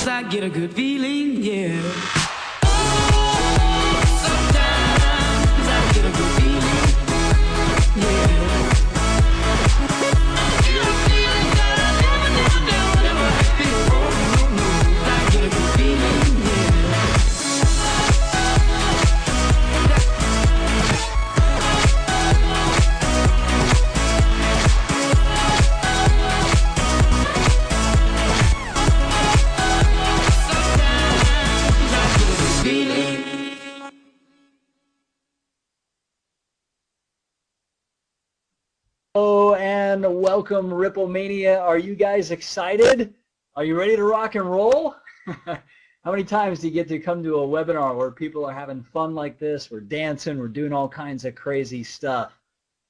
moves, I get a good feeling, yeah. Hello and welcome, Ripple Mania. Are you guys excited? Are you ready to rock and roll? How many times do you get to come to a webinar where people are having fun like this? We're dancing, we're doing all kinds of crazy stuff.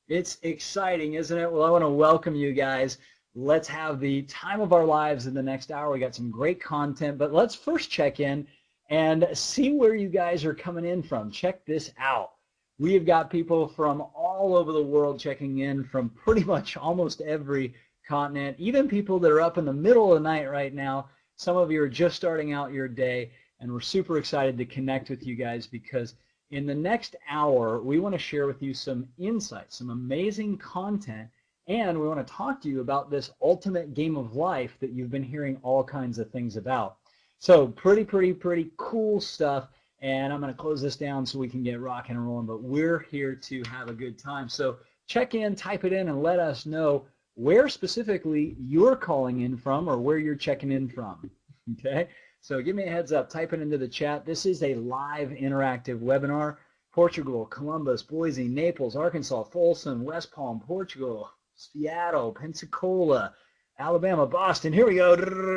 It's exciting, isn't it? Well, I want to welcome you guys. Let's have the time of our lives in the next hour. We got some great content, but let's first check in and see where you guys are coming in from. Check this out. We have got people from all over the world checking in from pretty much almost every continent, even people that are up in the middle of the night right now. Some of you are just starting out your day, and we're super excited to connect with you guys because in the next hour, we want to share with you some insights, some amazing content, and we want to talk to you about this ultimate game of life that you've been hearing all kinds of things about. So pretty cool stuff. And I'm going to close this down so we can get rocking and rolling, but we're here to have a good time. So check in, type it in, and let us know where specifically you're calling in from or where you're checking in from, okay? So give me a heads up, type it into the chat. This is a live interactive webinar. Portugal, Columbus, Boise, Naples, Arkansas, Folsom, West Palm, Portugal, Seattle, Pensacola, Alabama, Boston. Here we go.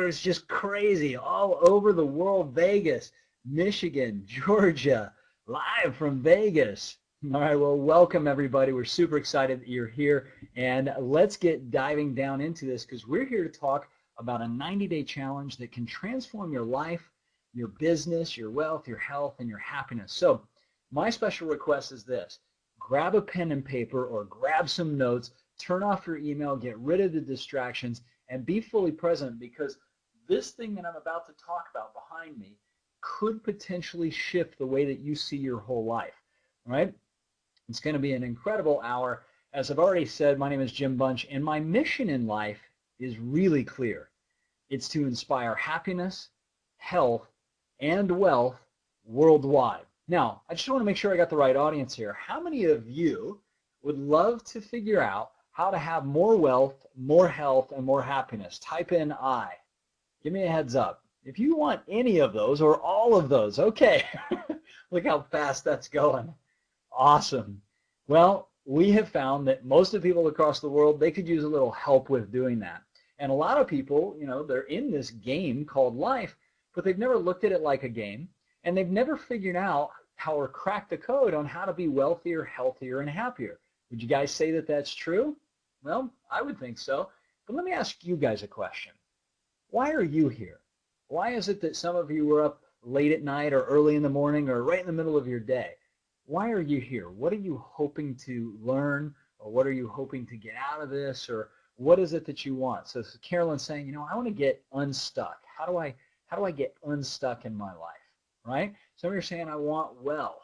It's just crazy. All over the world, Vegas, Michigan, Georgia, live from Vegas. All right, well, welcome everybody. We're super excited that you're here, and let's get diving down into this because we're here to talk about a 90-day challenge that can transform your life, your business, your wealth, your health, and your happiness. So my special request is this. Grab a pen and paper or grab some notes, turn off your email, get rid of the distractions, and be fully present because this thing that I'm about to talk about behind me could potentially shift the way that you see your whole life, right? It's going to be an incredible hour. As I've already said, my name is Jim Bunch, and my mission in life is really clear. It's to inspire happiness, health, and wealth worldwide. Now, I just want to make sure I got the right audience here. How many of you would love to figure out how to have more wealth, more health, and more happiness? Type in I. Give me a heads up. If you want any of those or all of those, okay. Look how fast that's going. Awesome. Well, we have found that most of the people across the world, they could use a little help with doing that. And a lot of people, you know, they're in this game called life, but they've never looked at it like a game, and they've never figured out how or cracked the code on how to be wealthier, healthier, and happier. Would you guys say that that's true? Well, I would think so. But let me ask you guys a question. Why are you here? Why is it that some of you were up late at night or early in the morning or right in the middle of your day? Why are you here? What are you hoping to learn, or what are you hoping to get out of this, or what is it that you want? So Carolyn's saying, you know, I want to get unstuck. How do I get unstuck in my life, right? Some of you are saying I want wealth,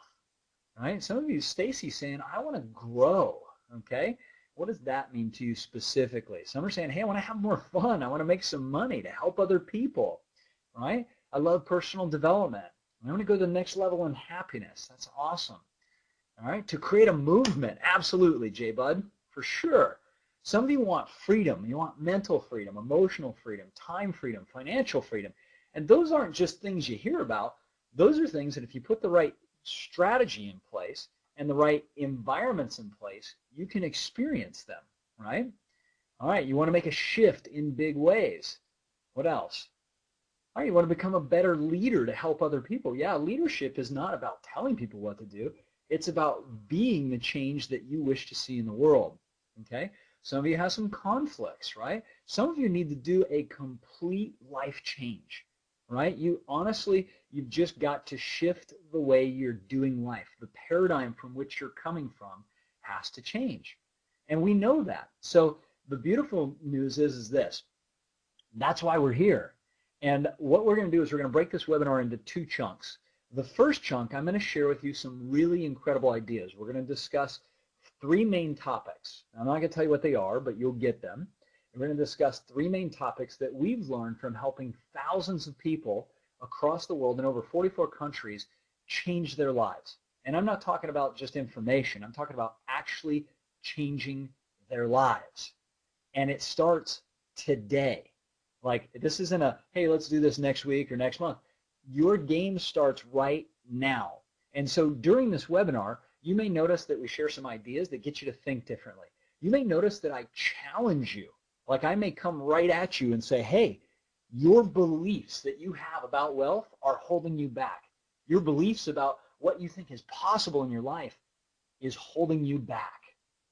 right? Some of you, Stacy's saying I want to grow, okay? What does that mean to you specifically? Some are saying, hey, I want to have more fun. I want to make some money to help other people. Right? I love personal development. I want to go to the next level in happiness. That's awesome. All right? To create a movement, absolutely, J-Bud, for sure. Some of you want freedom. You want mental freedom, emotional freedom, time freedom, financial freedom. And those aren't just things you hear about. Those are things that if you put the right strategy in place and the right environments in place, you can experience them, right? All right, you want to make a shift in big ways. What else? All right, you want to become a better leader to help other people. Yeah, leadership is not about telling people what to do. It's about being the change that you wish to see in the world, okay? Some of you have some conflicts, right? Some of you need to do a complete life change, right? You've just got to shift the way you're doing life. The paradigm from which you're coming from has to change. And we know that. So the beautiful news is this. That's why we're here. And what we're going to do is we're going to break this webinar into 2 chunks. The first chunk, I'm going to share with you some really incredible ideas. We're going to discuss 3 main topics. I'm not going to tell you what they are, but you'll get them. We're going to discuss 3 main topics that we've learned from helping thousands of people across the world in over 44 countries change their lives. And I'm not talking about just information. I'm talking about actually changing their lives. And it starts today. Like, this isn't a, hey, let's do this next week or next month. Your game starts right now. And so during this webinar, you may notice that we share some ideas that get you to think differently. You may notice that I challenge you. Like, I may come right at you and say, hey, your beliefs that you have about wealth are holding you back. Your beliefs about what you think is possible in your life is holding you back.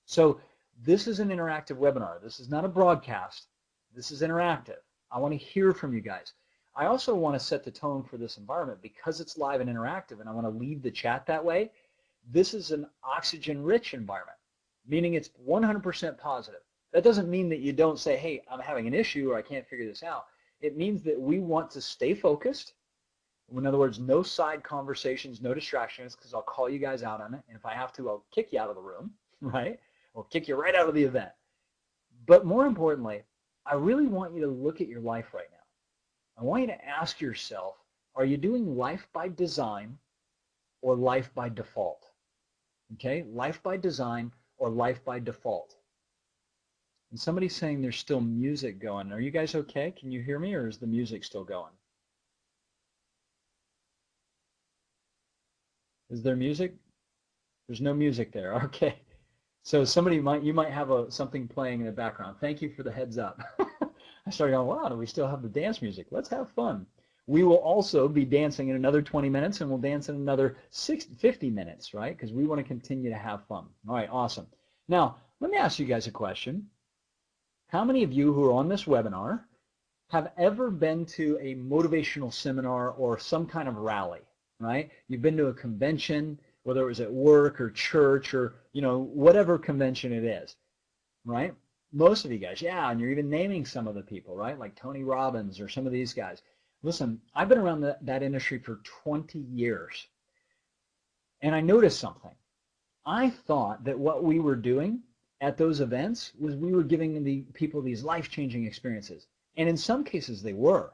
So this is an interactive webinar. This is not a broadcast. This is interactive. I want to hear from you guys. I also want to set the tone for this environment because it's live and interactive, and I want to lead the chat that way. This is an oxygen-rich environment, meaning it's 100% positive. That doesn't mean that you don't say, hey, I'm having an issue or I can't figure this out. It means that we want to stay focused. In other words, no side conversations, no distractions, because I'll call you guys out on it, and if I have to, I'll kick you out of the room, right? Or kick you right out of the event. But more importantly, I really want you to look at your life right now. I want you to ask yourself, are you doing life by design or life by default? Okay, life by design or life by default. And somebody's saying there's still music going. Are you guys okay? Can you hear me, or is the music still going? Is there music? There's no music there. Okay. So you might have something playing in the background. Thank you for the heads up. I started going, wow, do we still have the dance music? Let's have fun. We will also be dancing in another 20 minutes, and we'll dance in another 50 minutes, right? Because we want to continue to have fun. All right, awesome. Now, let me ask you guys a question. How many of you who are on this webinar have ever been to a motivational seminar or some kind of rally, right? You've been to a convention, whether it was at work or church or, whatever convention it is, right? Most of you guys, yeah, and you're even naming some of the people, right? Like Tony Robbins or some of these guys. Listen, I've been around that industry for 20 years, and I noticed something. I thought that what we were doing at those events was we were giving the people these life-changing experiences, and in some cases they were.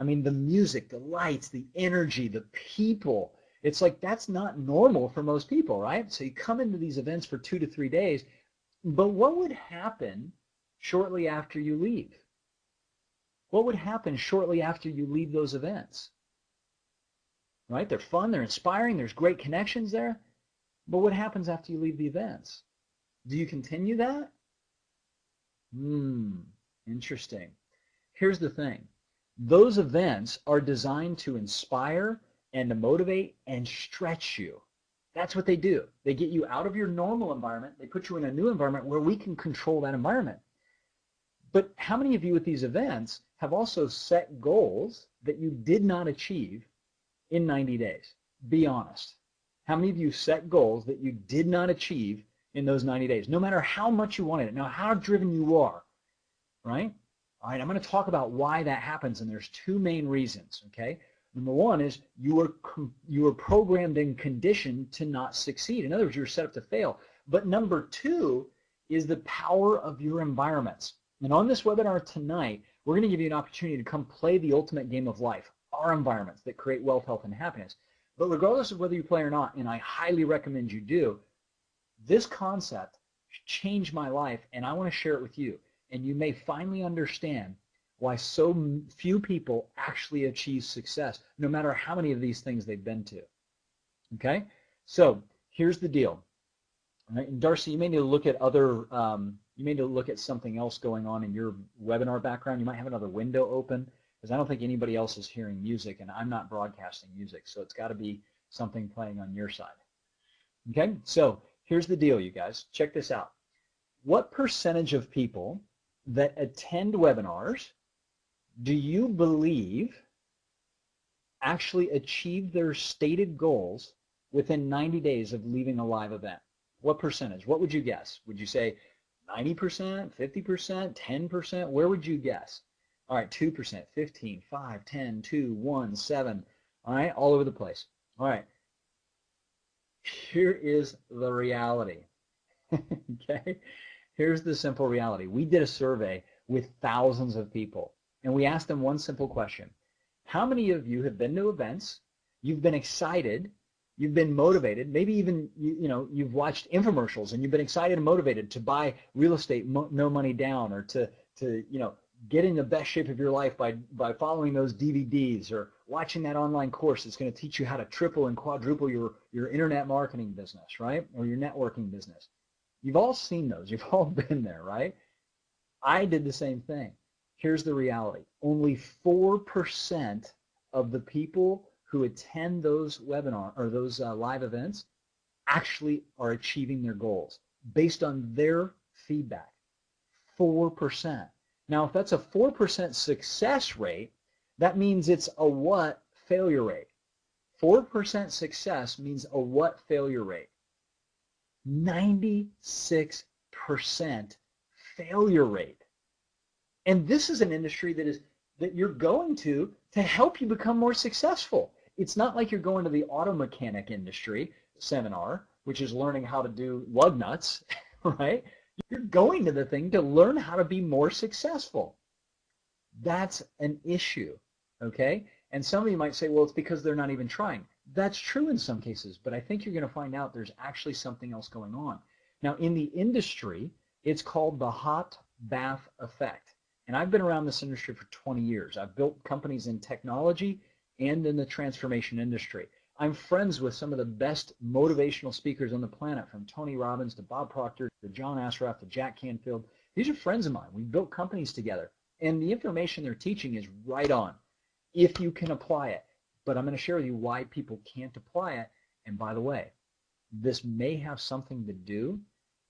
I mean, the music, the lights, the energy, the people, it's like that's not normal for most people, right? So you come into these events for 2 to 3 days, but what would happen shortly after you leave? What would happen shortly after you leave those events? Right? They're fun, they're inspiring, there's great connections there, but what happens after you leave the events? Do you continue that? Interesting. Here's the thing. Those events are designed to inspire and to motivate and stretch you. That's what they do. They get you out of your normal environment. They put you in a new environment where we can control that environment. But how many of you at these events have also set goals that you did not achieve in 90 days? Be honest. How many of you set goals that you did not achieve in those 90 days, no matter how much you wanted it, no matter how driven you are, right? All right, I'm going to talk about why that happens, and there's 2 main reasons, okay? Number 1 is you were programmed and conditioned to not succeed. In other words, you were set up to fail. But number 2 is the power of your environments. And on this webinar tonight, we're going to give you an opportunity to come play the ultimate game of life, our environments that create wealth, health, and happiness. But regardless of whether you play or not, and I highly recommend you do, this concept changed my life, and I want to share it with you. And you may finally understand why so few people actually achieve success, no matter how many of these things they've been to. Okay? So here's the deal. All right? And Darcy, you may need to look at you may need to look at something else going on in your webinar background. You might have another window open, because I don't think anybody else is hearing music, and I'm not broadcasting music, so it's got to be something playing on your side. Okay? So here's the deal, you guys. Check this out. What percentage of people that attend webinars do you believe actually achieve their stated goals within 90 days of leaving a live event? What percentage? What would you guess? Would you say 90%, 50%, 10%? Where would you guess? All right, 2%, 15, 5, 10, 2, 1, 7. All right, all over the place. All right, here is the reality. Okay, here's the simple reality. We did a survey with thousands of people, and we asked them one simple question. How many of you have been to events, you've been excited, you've been motivated, maybe even you've watched infomercials and you've been excited and motivated to buy real estate no money down, or to get in the best shape of your life by following those DVDs or watching that online course that's going to teach you how to triple and quadruple your internet marketing business, right? Or your networking business. You've all seen those. You've all been there, right? I did the same thing. Here's the reality. Only 4% of the people who attend those webinar or those live events actually are achieving their goals based on their feedback. 4%. Now, if that's a 4% success rate, that means it's a what failure rate? 4% success means a what failure rate? 96% failure rate. And this is an industry that you're going to help you become more successful. It's not like you're going to the auto mechanic industry seminar, which is learning how to do lug nuts, right? You're going to the thing to learn how to be more successful. That's an issue, okay? And some of you might say, well, it's because they're not even trying. That's true in some cases, but I think you're going to find out there's actually something else going on. Now, in the industry, it's called the hot bath effect. And I've been around this industry for 20 years. I've built companies in technology and in the transformation industry. I'm friends with some of the best motivational speakers on the planet, from Tony Robbins to Bob Proctor to John Assaraf to Jack Canfield. These are friends of mine. We've built companies together. And the information they're teaching is right on if you can apply it. But I'm going to share with you why people can't apply it. And by the way, this may have something to do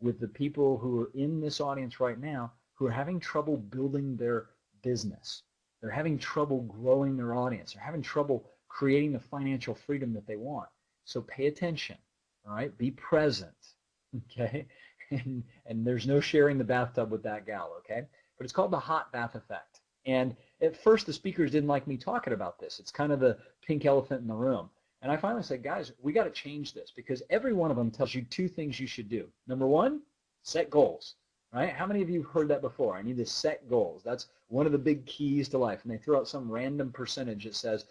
with the people who are in this audience right now who are having trouble building their business. They're having trouble growing their audience. They're having trouble creating the financial freedom that they want. So pay attention, all right? Be present, okay? And there's no sharing the bathtub with that gal, okay? But it's called the hot bath effect. And at first, the speakers didn't like me talking about this. It's kind of the pink elephant in the room. And I finally said, guys, we got to change this, because every one of them tells you two things you should do. Number one, set goals, right? How many of you have heard that before? I need to set goals. That's one of the big keys to life. And they throw out some random percentage that says,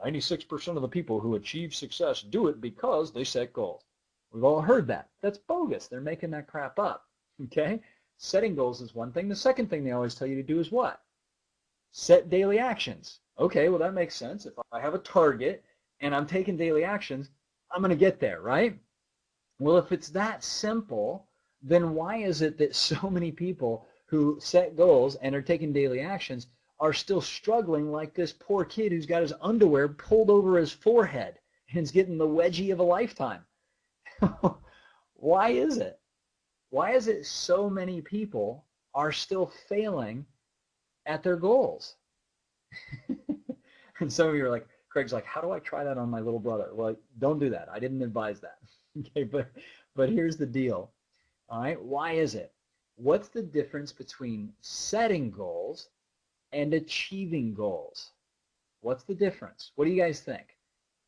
96% of the people who achieve success do it because they set goals. We've all heard that. That's bogus. They're making that crap up, okay? Setting goals is one thing. The second thing they always tell you to do is what? Set daily actions. Okay, well, that makes sense. If I have a target and I'm taking daily actions, I'm going to get there, right? Well, if it's that simple, then why is it that so many people who set goals and are taking daily actions are still struggling like this poor kid who's got his underwear pulled over his forehead and is getting the wedgie of a lifetime? Why is it? Why is it so many people are still failing at their goals? And some of you are like, Craig's like, how do I try that on my little brother? Well, don't do that. I didn't advise that. Okay, but here's the deal. All right, why is it? What's the difference between setting goals and achieving goals? What's the difference? What do you guys think?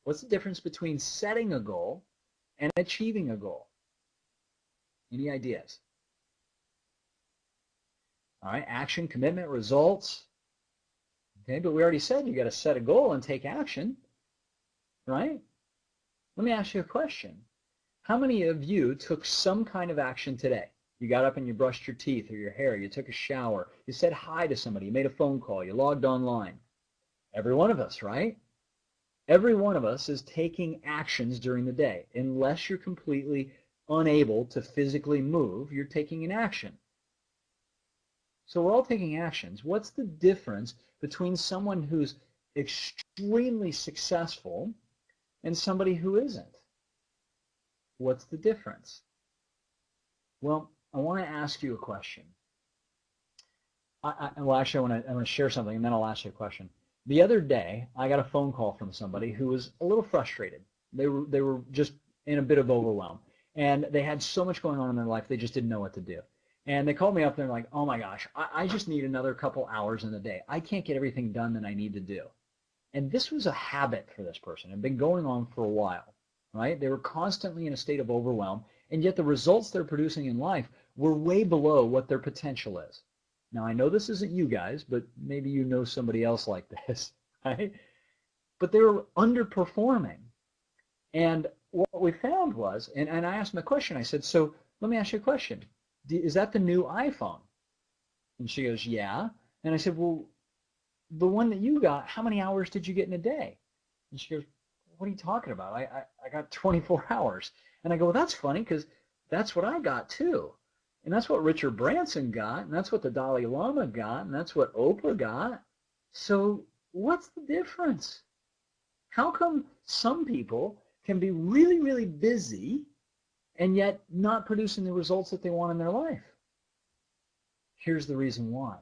What's the difference between setting a goal and achieving a goal? Any ideas? All right, action, commitment, results. Okay, but we already said you got to set a goal and take action, right? Let me ask you a question. How many of you took some kind of action today? You got up and you brushed your teeth or your hair, you took a shower, you said hi to somebody, you made a phone call, you logged online. Every one of us, right? Every one of us is taking actions during the day. Unless you're completely unable to physically move, you're taking an action. So we're all taking actions. What's the difference between someone who's extremely successful and somebody who isn't? What's the difference? Well, I want to ask you a question. Well, actually, I want to share something, and then I'll ask you a question. The other day, I got a phone call from somebody who was a little frustrated. They were just in a bit of overwhelm, and they had so much going on in their life, they just didn't know what to do. And they called me up and they're like, oh my gosh, I just need another couple hours in the day. I can't get everything done that I need to do. And this was a habit for this person. It had been going on for a while, right? They were constantly in a state of overwhelm, and yet the results they're producing in life were way below what their potential is. Now, I know this isn't you guys, but maybe you know somebody else like this, right? But they were underperforming. And what we found was, and I asked them a question, I said, so let me ask you a question. Is that the new iPhone? And she goes, yeah. And I said, well, the one that you got, how many hours did you get in a day? And she goes, what are you talking about? I got 24 hours. And I go, well, that's funny because that's what I got too. And that's what Richard Branson got, and that's what the Dalai Lama got, and that's what Oprah got. So what's the difference? How come some people can be really, really busy and yet not producing the results that they want in their life? Here's the reason why.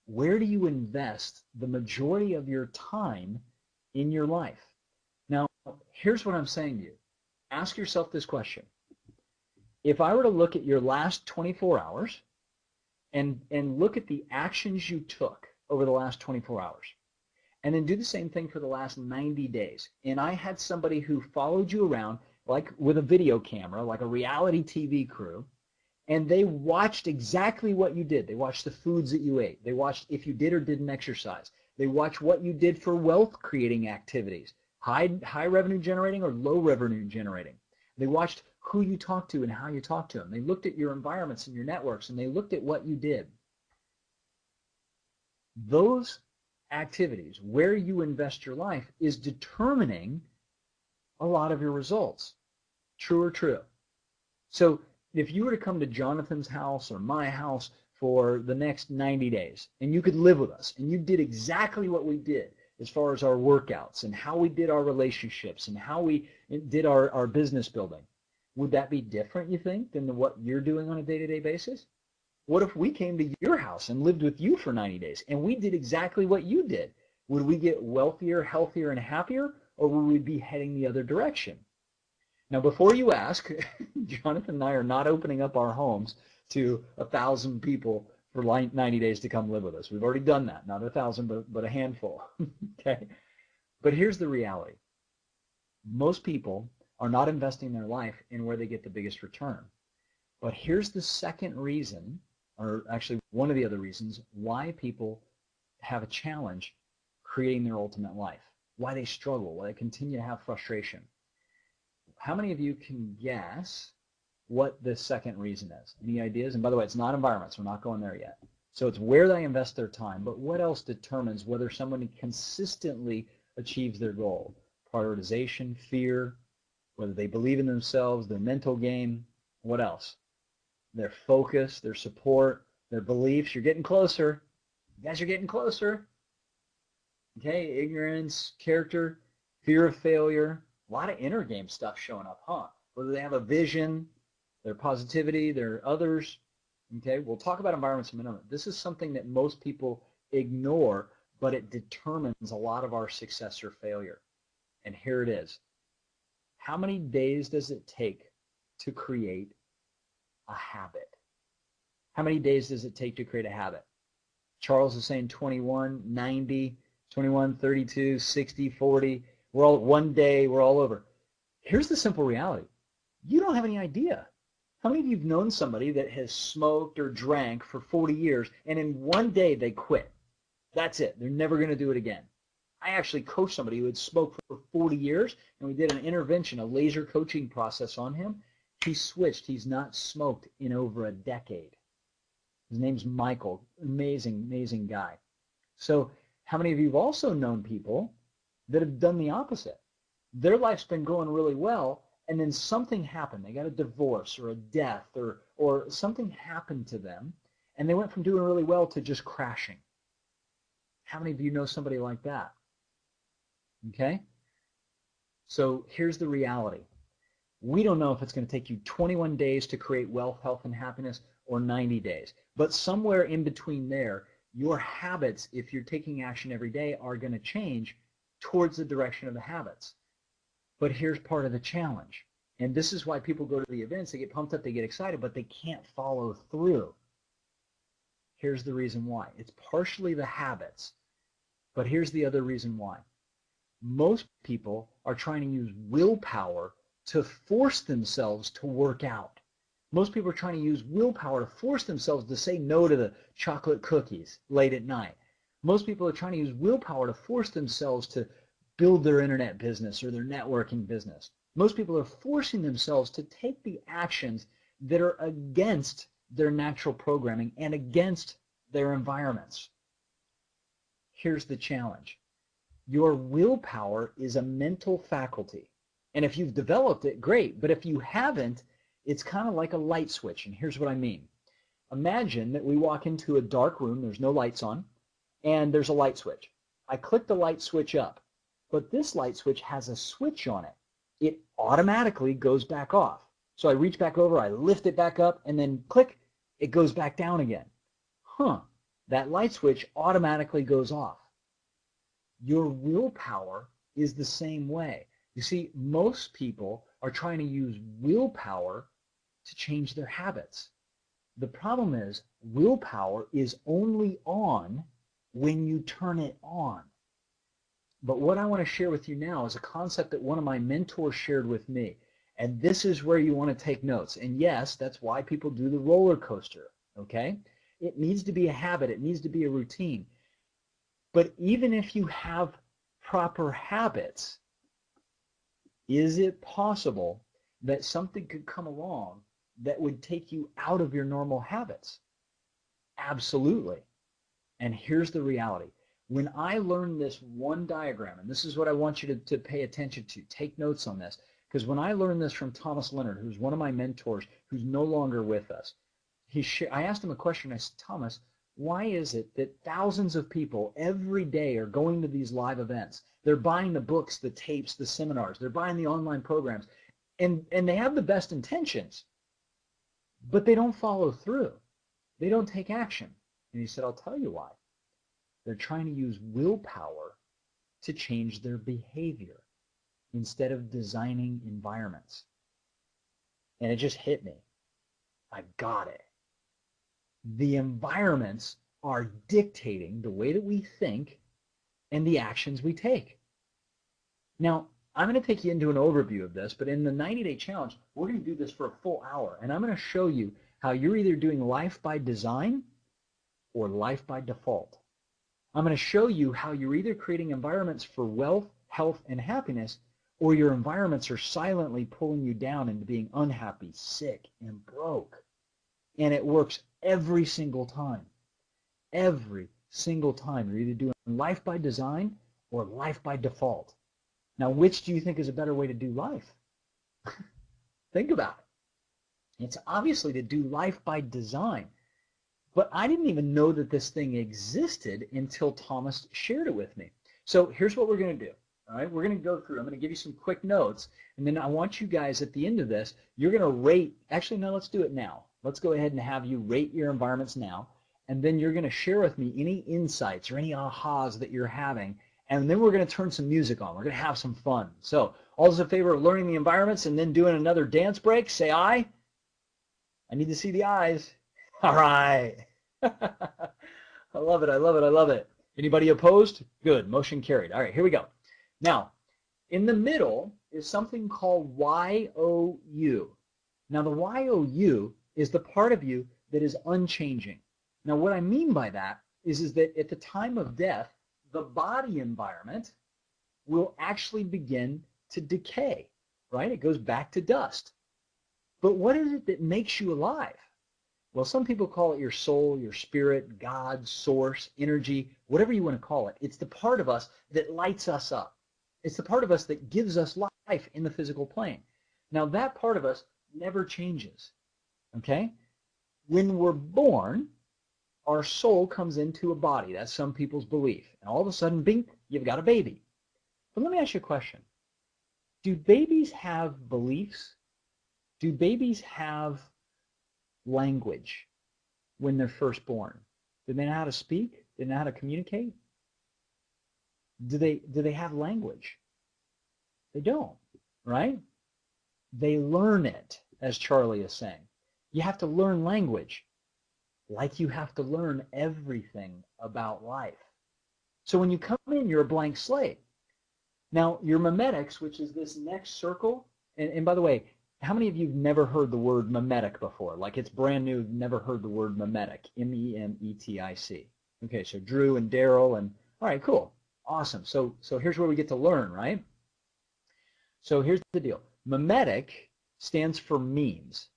Where do you invest the majority of your time in your life? Now, here's what I'm saying to you. Ask yourself this question. If I were to look at your last 24 hours and look at the actions you took over the last 24 hours, and then do the same thing for the last 90 days, and I had somebody who followed you around like with a video camera, like a reality TV crew, and they watched exactly what you did. They watched the foods that you ate. They watched if you did or didn't exercise. They watched what you did for wealth creating activities, high revenue generating or low revenue generating. They watched who you talked to and how you talked to them. They looked at your environments and your networks, and they looked at what you did. Those activities, where you invest your life, is determining a lot of your results. True or true? So if you were to come to Jonathan's house or my house for the next 90 days, and you could live with us, and you did exactly what we did as far as our workouts and how we did our relationships and how we did our business building, would that be different, you think, than what you're doing on a day-to-day basis? What if we came to your house and lived with you for 90 days and we did exactly what you did? Would we get wealthier, healthier, and happier, or would we be heading the other direction? Now, before you ask, Jonathan and I are not opening up our homes to 1,000 people for 90 days to come live with us. We've already done that. Not 1,000, but a handful. Okay? But here's the reality. Most people are not investing their life in where they get the biggest return. But here's the second reason, or actually one of the other reasons, why people have a challenge creating their ultimate life, why they struggle, why they continue to have frustration. How many of you can guess what the second reason is? Any ideas? And by the way, it's not environment, so we're not going there yet. So it's where they invest their time, but what else determines whether somebody consistently achieves their goal? Prioritization, fear, whether they believe in themselves, their mental game, what else? Their focus, their support, their beliefs. You're getting closer. You guys are getting closer. Okay, ignorance, character, fear of failure. A lot of inner game stuff showing up, huh? Whether they have a vision, their positivity, their others. Okay, we'll talk about environments in a minute. This is something that most people ignore, but it determines a lot of our success or failure. And here it is. How many days does it take to create a habit? How many days does it take to create a habit? Charles is saying 21, 90, 21, 32, 60, 40. We're all one day, we're all over. Here's the simple reality. You don't have any idea. How many of you have known somebody that has smoked or drank for 40 years and in one day they quit? That's it. They're never going to do it again. I actually coached somebody who had smoked for 40 years, and we did an intervention, a laser coaching process on him. He switched. He's not smoked in over a decade. His name's Michael. Amazing, amazing guy. So how many of you have also known people that have done the opposite? Their life's been going really well, and then something happened. They got a divorce or a death or something happened to them, and they went from doing really well to just crashing. How many of you know somebody like that? Okay? So here's the reality. We don't know if it's going to take you 21 days to create wealth, health, and happiness or 90 days. But somewhere in between there, your habits, if you're taking action every day, are going to change towards the direction of the habits. But here's part of the challenge. And this is why people go to the events. They get pumped up, they get excited, but they can't follow through. Here's the reason why. It's partially the habits, but here's the other reason why. Most people are trying to use willpower to force themselves to work out. Most people are trying to use willpower to force themselves to say no to the chocolate cookies late at night. Most people are trying to use willpower to force themselves to build their internet business or their networking business. Most people are forcing themselves to take the actions that are against their natural programming and against their environments. Here's the challenge. Your willpower is a mental faculty. And if you've developed it, great. But if you haven't, it's kind of like a light switch. And here's what I mean. Imagine that we walk into a dark room, there's no lights on, and there's a light switch. I click the light switch up, but this light switch has a switch on it. It automatically goes back off. So I reach back over, I lift it back up, and then click, it goes back down again. That light switch automatically goes off. Your willpower is the same way. You see, most people are trying to use willpower to change their habits. The problem is willpower is only on when you turn it on. But what I want to share with you now is a concept that one of my mentors shared with me. And this is where you want to take notes. And yes, that's why people do the roller coaster, okay? It needs to be a habit. It needs to be a routine. But even if you have proper habits, is it possible that something could come along that would take you out of your normal habits? Absolutely. And here's the reality. When I learned this one diagram, and this is what I want you to pay attention to, take notes on this, because when I learned this from Thomas Leonard, who's one of my mentors, who's no longer with us, I asked him a question. I said, Thomas, why is it that thousands of people every day are going to these live events? They're buying the books, the tapes, the seminars. They're buying the online programs. And they have the best intentions, but they don't follow through. They don't take action. And he said, I'll tell you why. They're trying to use willpower to change their behavior instead of designing environments. And it just hit me. I got it. The environments are dictating the way that we think and the actions we take. Now, I'm going to take you into an overview of this, but in the 90-day challenge, we're going to do this for a full hour, and I'm going to show you how you're either doing life by design or life by default. I'm going to show you how you're either creating environments for wealth, health, and happiness, or your environments are silently pulling you down into being unhappy, sick, and broke. And it works every single time. Every single time. You're either doing life by design or life by default. Now, which do you think is a better way to do life? Think about it. It's obviously to do life by design. But I didn't even know that this thing existed until Thomas shared it with me. So here's what we're going to do. All right, we're going to go through. I'm going to give you some quick notes, and then I want you guys at the end of this, you're going to rate. Actually, no, let's do it now. Let's go ahead and have you rate your environments now, and then you're going to share with me any insights or any ahas that you're having, and then we're going to turn some music on. We're going to have some fun. So all those in favor of learning the environments and then doing another dance break, say aye. I need to see the eyes. All right. I love it. I love it. I love it. Anybody opposed? Good. Motion carried. All right, here we go. Now, in the middle is something called YOU. Now, the YOU is the part of you that is unchanging. Now, what I mean by that is that at the time of death, the body environment will actually begin to decay, right? It goes back to dust. But what is it that makes you alive? Well, some people call it your soul, your spirit, God, source, energy, whatever you want to call it. It's the part of us that lights us up. It's the part of us that gives us life in the physical plane. Now, that part of us never changes, okay? When we're born, our soul comes into a body. That's some people's belief. And all of a sudden, bing, you've got a baby. But let me ask you a question. Do babies have beliefs? Do babies have language when they're first born? Do they know how to speak? Do they know how to communicate? Do they have language? They don't, right? They learn it, as Charlie is saying. You have to learn language, like you have to learn everything about life. So when you come in, you're a blank slate. Now, your memetics, which is this next circle, and by the way, how many of you have never heard the word memetic before? Like it's brand new, never heard the word memetic, M-E-M-E-T-I-C. Okay, so Drew and Daryl, and all right, cool, awesome. So here's where we get to learn, right? So here's the deal. Memetic stands for memes,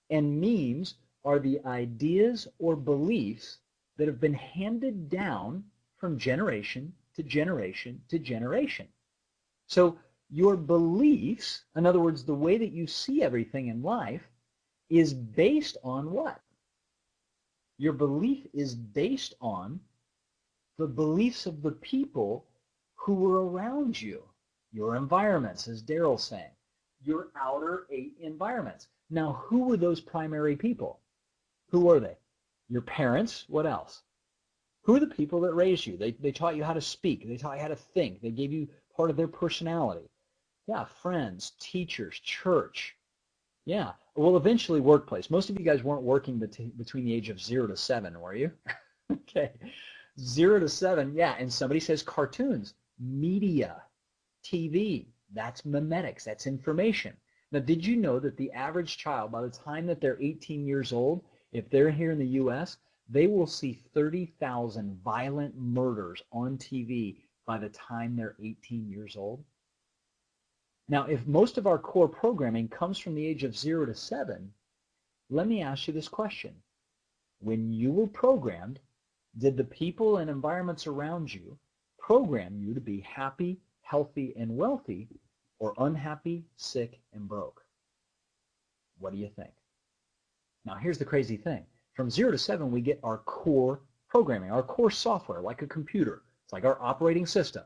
and memes are the ideas or beliefs that have been handed down from generation to generation to generation. So your beliefs, in other words, the way that you see everything in life, is based on what? Your belief is based on the beliefs of the people who were around you, your environments, as Daryl's saying, your outer 8 environments. Now, who were those primary people? Who were they? Your parents. What else? Who are the people that raised you? They taught you how to speak. They taught you how to think. They gave you part of their personality. Yeah, friends, teachers, church. Yeah, well, eventually workplace. Most of you guys weren't working between the age of 0 to 7, were you? Okay, 0 to 7, yeah, and somebody says cartoons, media, TV, that's memetics, that's information. Now, did you know that the average child, by the time that they're 18 years old, if they're here in the U.S., they will see 30,000 violent murders on TV by the time they're 18 years old? Now, if most of our core programming comes from the age of 0 to 7, let me ask you this question. When you were programmed, did the people and environments around you program you to be happy, healthy, and wealthy, or unhappy, sick, and broke? What do you think? Now, here's the crazy thing. From 0 to 7, we get our core programming, our core software, like a computer. It's like our operating system.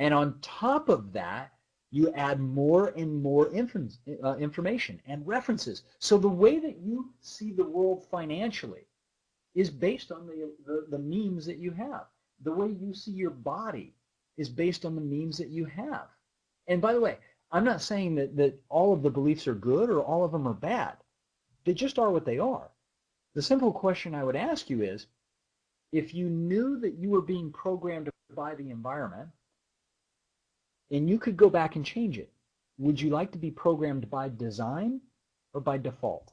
And on top of that, you add more and more information and references. So the way that you see the world financially is based on the memes that you have. The way you see your body is based on the memes that you have. And by the way, I'm not saying that all of the beliefs are good or all of them are bad. They just are what they are. The simple question I would ask you is, if you knew that you were being programmed by the environment and you could go back and change it, would you like to be programmed by design or by default?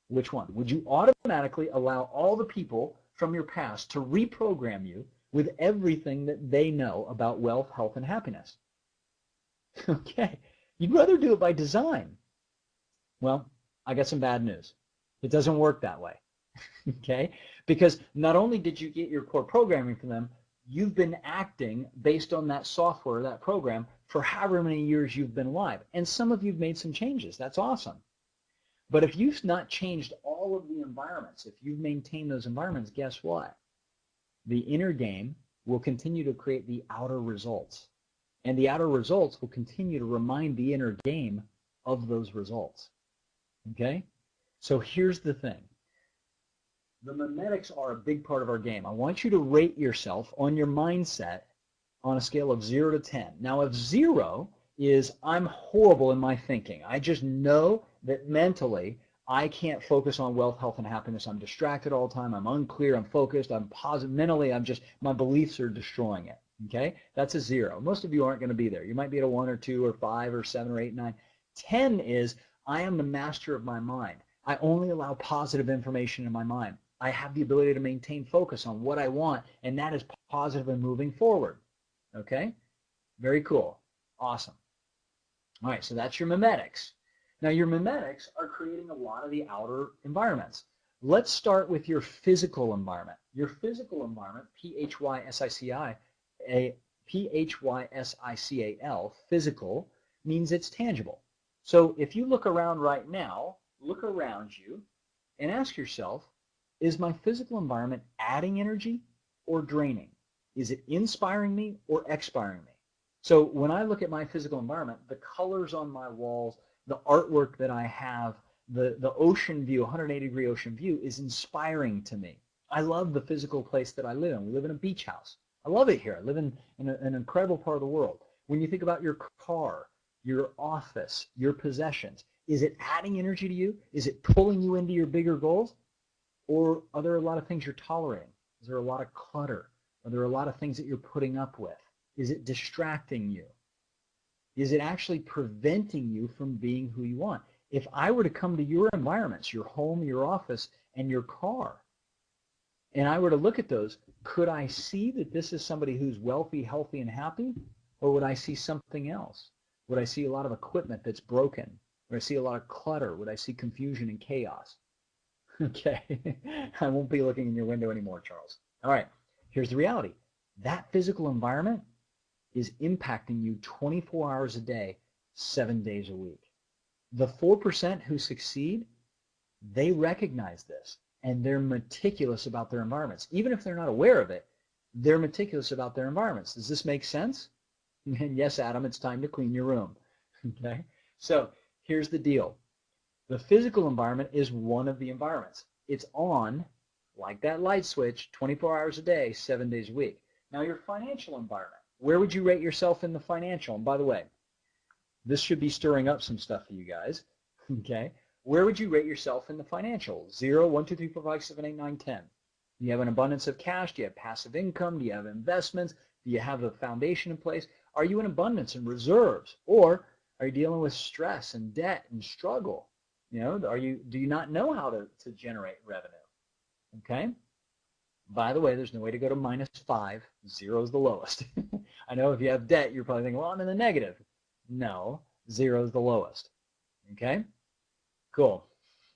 Which one? Would you automatically allow all the people from your past to reprogram you with everything that they know about wealth, health, and happiness? Okay. You'd rather do it by design. Well, I got some bad news. It doesn't work that way. Okay? Because not only did you get your core programming from them, you've been acting based on that software, that program, for however many years you've been alive. And some of you've made some changes. That's awesome. But if you've not changed all of the environments, if you've maintained those environments, guess what? The inner game will continue to create the outer results. And the outer results will continue to remind the inner game of those results. Okay? So here's the thing. The memetics are a big part of our game. I want you to rate yourself on your mindset on a scale of 0 to 10. Now, if 0 is I'm horrible in my thinking, I just know that mentally I can't focus on wealth, health, and happiness. I'm distracted all the time. I'm unclear. I'm focused. I'm positive. Mentally, my beliefs are destroying it. Okay? That's a 0. Most of you aren't going to be there. You might be at a 1 or 2 or 5 or 7 or 8, 9. 10 is I am the master of my mind. I only allow positive information in my mind. I have the ability to maintain focus on what I want, and that is positive and moving forward. Okay? Very cool. Awesome. All right, so that's your memetics. Now, your memetics are creating a lot of the outer environments. Let's start with your physical environment. Your physical environment, P-H-Y-S-I-C-A-L, physical, means it's tangible. So if you look around right now, look around you and ask yourself, is my physical environment adding energy or draining? Is it inspiring me or expiring me? So when I look at my physical environment, the colors on my walls, the artwork that I have, the ocean view, 180-degree ocean view, is inspiring to me. I love the physical place that I live in. We live in a beach house. I love it here. I live in an incredible part of the world. When you think about your car, your office, your possessions? Is it adding energy to you? Is it pulling you into your bigger goals? Or are there a lot of things you're tolerating? Is there a lot of clutter? Are there a lot of things that you're putting up with? Is it distracting you? Is it actually preventing you from being who you want? If I were to come to your environments, your home, your office, and your car, and I were to look at those, could I see that this is somebody who's wealthy, healthy, and happy? Or would I see something else? Would I see a lot of equipment that's broken? Would I see a lot of clutter? Would I see confusion and chaos? Okay, I won't be looking in your window anymore, Charles. All right, here's the reality. That physical environment is impacting you 24 hours a day, 7 days a week. The 4% who succeed, they recognize this, and they're meticulous about their environments. Even if they're not aware of it, they're meticulous about their environments. Does this make sense? And yes, Adam, it's time to clean your room. Okay, so here's the deal. The physical environment is one of the environments. It's on, like that light switch, 24 hours a day, 7 days a week. Now your financial environment, where would you rate yourself in the financial? And by the way, this should be stirring up some stuff for you guys. Okay, where would you rate yourself in the financial? 0, 1, 2, 3, 4, 5, 7, 8, 9, 10. Do you have an abundance of cash? Do you have passive income? Do you have investments? Do you have a foundation in place? Are you in abundance and reserves? Or are you dealing with stress and debt and struggle? You know, do you not know how to generate revenue? Okay? By the way, there's no way to go to -5. 0 is the lowest. I know if you have debt, you're probably thinking, well, I'm in the negative. No, 0 is the lowest. Okay? Cool.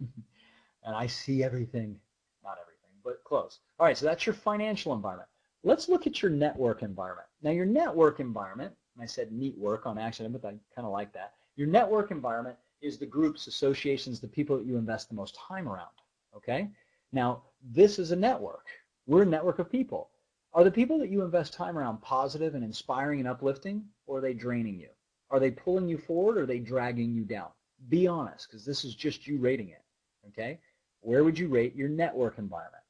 And I see everything. Not everything, but close. All right, so that's your financial environment. Let's look at your network environment. Now, your network environment, and I said neat work on accident, but I kind of like that. Your network environment is the groups, associations, the people that you invest the most time around. Okay? Now, this is a network. We're a network of people. Are the people that you invest time around positive and inspiring and uplifting, or are they draining you? Are they pulling you forward, or are they dragging you down? Be honest, because this is just you rating it. Okay? Where would you rate your network environment?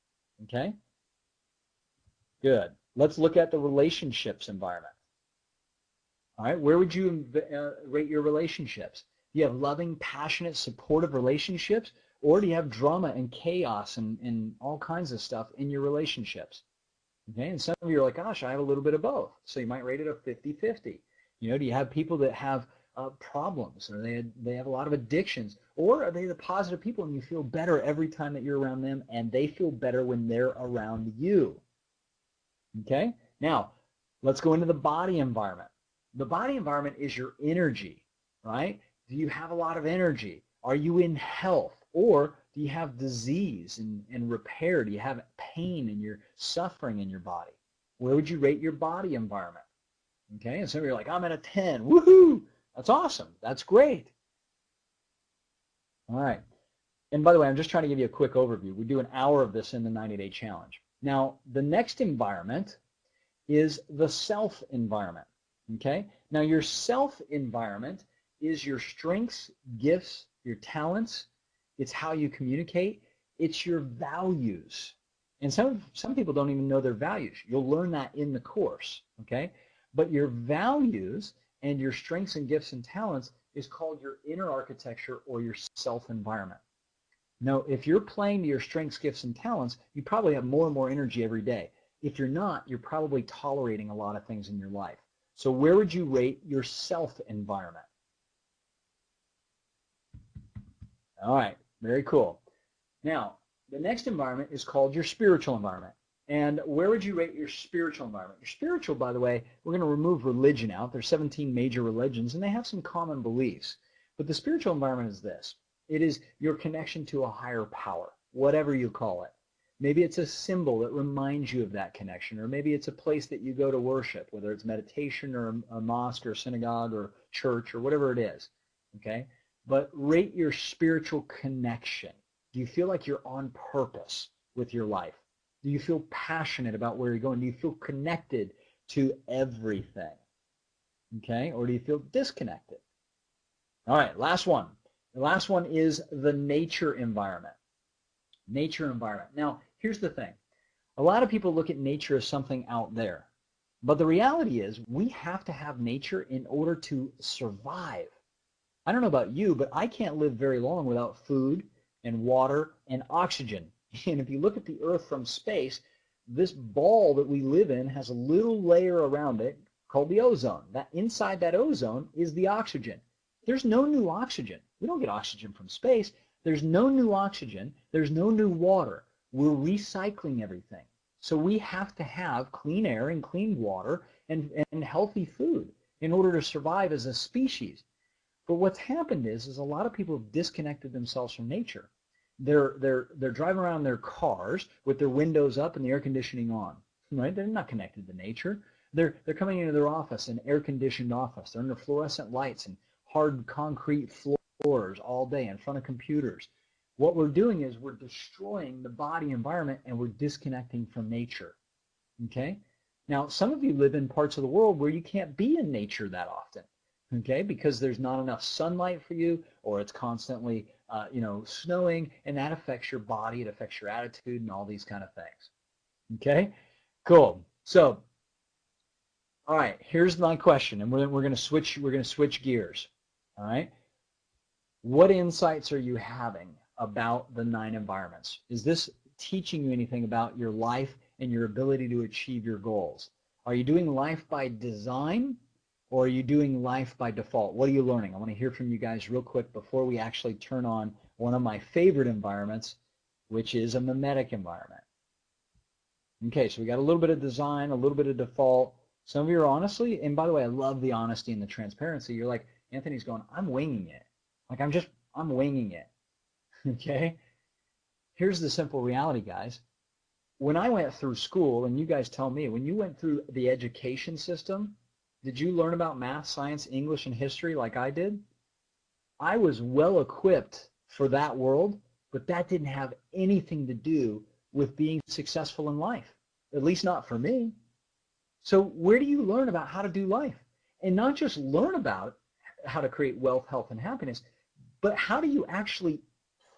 Okay? Good. Let's look at the relationships environment. All right, where would you rate your relationships? Do you have loving, passionate, supportive relationships, or do you have drama and chaos and all kinds of stuff in your relationships? Okay, and some of you are like, gosh, I have a little bit of both. So you might rate it a 50-50. You know, do you have people that have problems, or they have a lot of addictions, or are they the positive people and you feel better every time that you're around them, and they feel better when they're around you? Okay, now let's go into the body environment. The body environment is your energy, right? Do you have a lot of energy? Are you in health? Or do you have disease and repair? Do you have pain and you're suffering in your body? Where would you rate your body environment? Okay, and some of you are like, I'm at a 10. Woohoo! That's awesome. That's great. All right. And by the way, I'm just trying to give you a quick overview. We do an hour of this in the 90-day challenge. Now, the next environment is the self environment. Okay? Now, your self environment is your strengths, gifts, your talents. It's how you communicate. It's your values. And some people don't even know their values. You'll learn that in the course. Okay? But your values and your strengths and gifts and talents is called your inner architecture or your self environment. Now, if you're playing to your strengths, gifts, and talents, you probably have more and more energy every day. If you're not, you're probably tolerating a lot of things in your life. So where would you rate your self environment? All right, very cool. Now, the next environment is called your spiritual environment. And where would you rate your spiritual environment? Your spiritual, by the way, we're going to remove religion out. There's 17 major religions, and they have some common beliefs. But the spiritual environment is this. It is your connection to a higher power, whatever you call it. Maybe it's a symbol that reminds you of that connection, or maybe it's a place that you go to worship, whether it's meditation or a mosque or synagogue or church or whatever it is, okay? But rate your spiritual connection. Do you feel like you're on purpose with your life? Do you feel passionate about where you're going? Do you feel connected to everything, okay? Or do you feel disconnected? All right, last one. The last one is the nature environment. Nature environment. Now, here's the thing. A lot of people look at nature as something out there. But the reality is we have to have nature in order to survive. I don't know about you, but I can't live very long without food and water and oxygen. And if you look at the Earth from space, this ball that we live in has a little layer around it called the ozone. That inside that ozone is the oxygen. There's no new oxygen. We don't get oxygen from space. There's no new oxygen. There's no new water. We're recycling everything. So we have to have clean air and clean water and healthy food in order to survive as a species. But what's happened is a lot of people have disconnected themselves from nature. They're driving around their cars with their windows up and the air conditioning on, right? They're not connected to nature. They're coming into their office, an air-conditioned office. They're under fluorescent lights and hard concrete floors all day in front of computers. What we're doing is we're destroying the body environment and we're disconnecting from nature, okay? Now, some of you live in parts of the world where you can't be in nature that often, okay, because there's not enough sunlight for you, or it's constantly, snowing, and that affects your body, it affects your attitude, and all these kind of things, okay? Cool. So, all right, here's my question, and we're going to switch gears, all right? What insights are you having about the 9 environments? Is this teaching you anything about your life and your ability to achieve your goals? Are you doing life by design, or are you doing life by default? What are you learning? I want to hear from you guys real quick before we actually turn on one of my favorite environments, which is a mimetic environment. Okay, so we got a little bit of design, a little bit of default. Some of you are honestly, and by the way, I love the honesty and the transparency. You're like, Anthony's going, I'm winging it. Like, I'm winging it. Okay? Here's the simple reality, guys. When I went through school, and you guys tell me, when you went through the education system, did you learn about math, science, English, and history like I did? I was well equipped for that world, but that didn't have anything to do with being successful in life, at least not for me. So where do you learn about how to do life? And not just learn about how to create wealth, health, and happiness, but how do you actually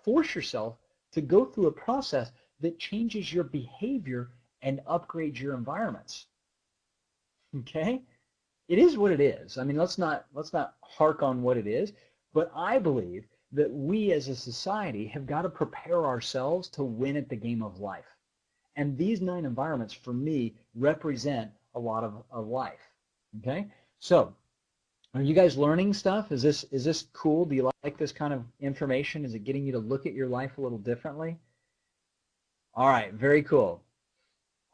force yourself to go through a process that changes your behavior and upgrades your environments? Okay? It is what it is. I mean, let's not hark on what it is, but I believe that we as a society have got to prepare ourselves to win at the game of life. And these 9 environments, for me, represent a lot of life. Okay? So, are you guys learning stuff? Is this cool? Do you like this kind of information? Is it getting you to look at your life a little differently? All right, very cool.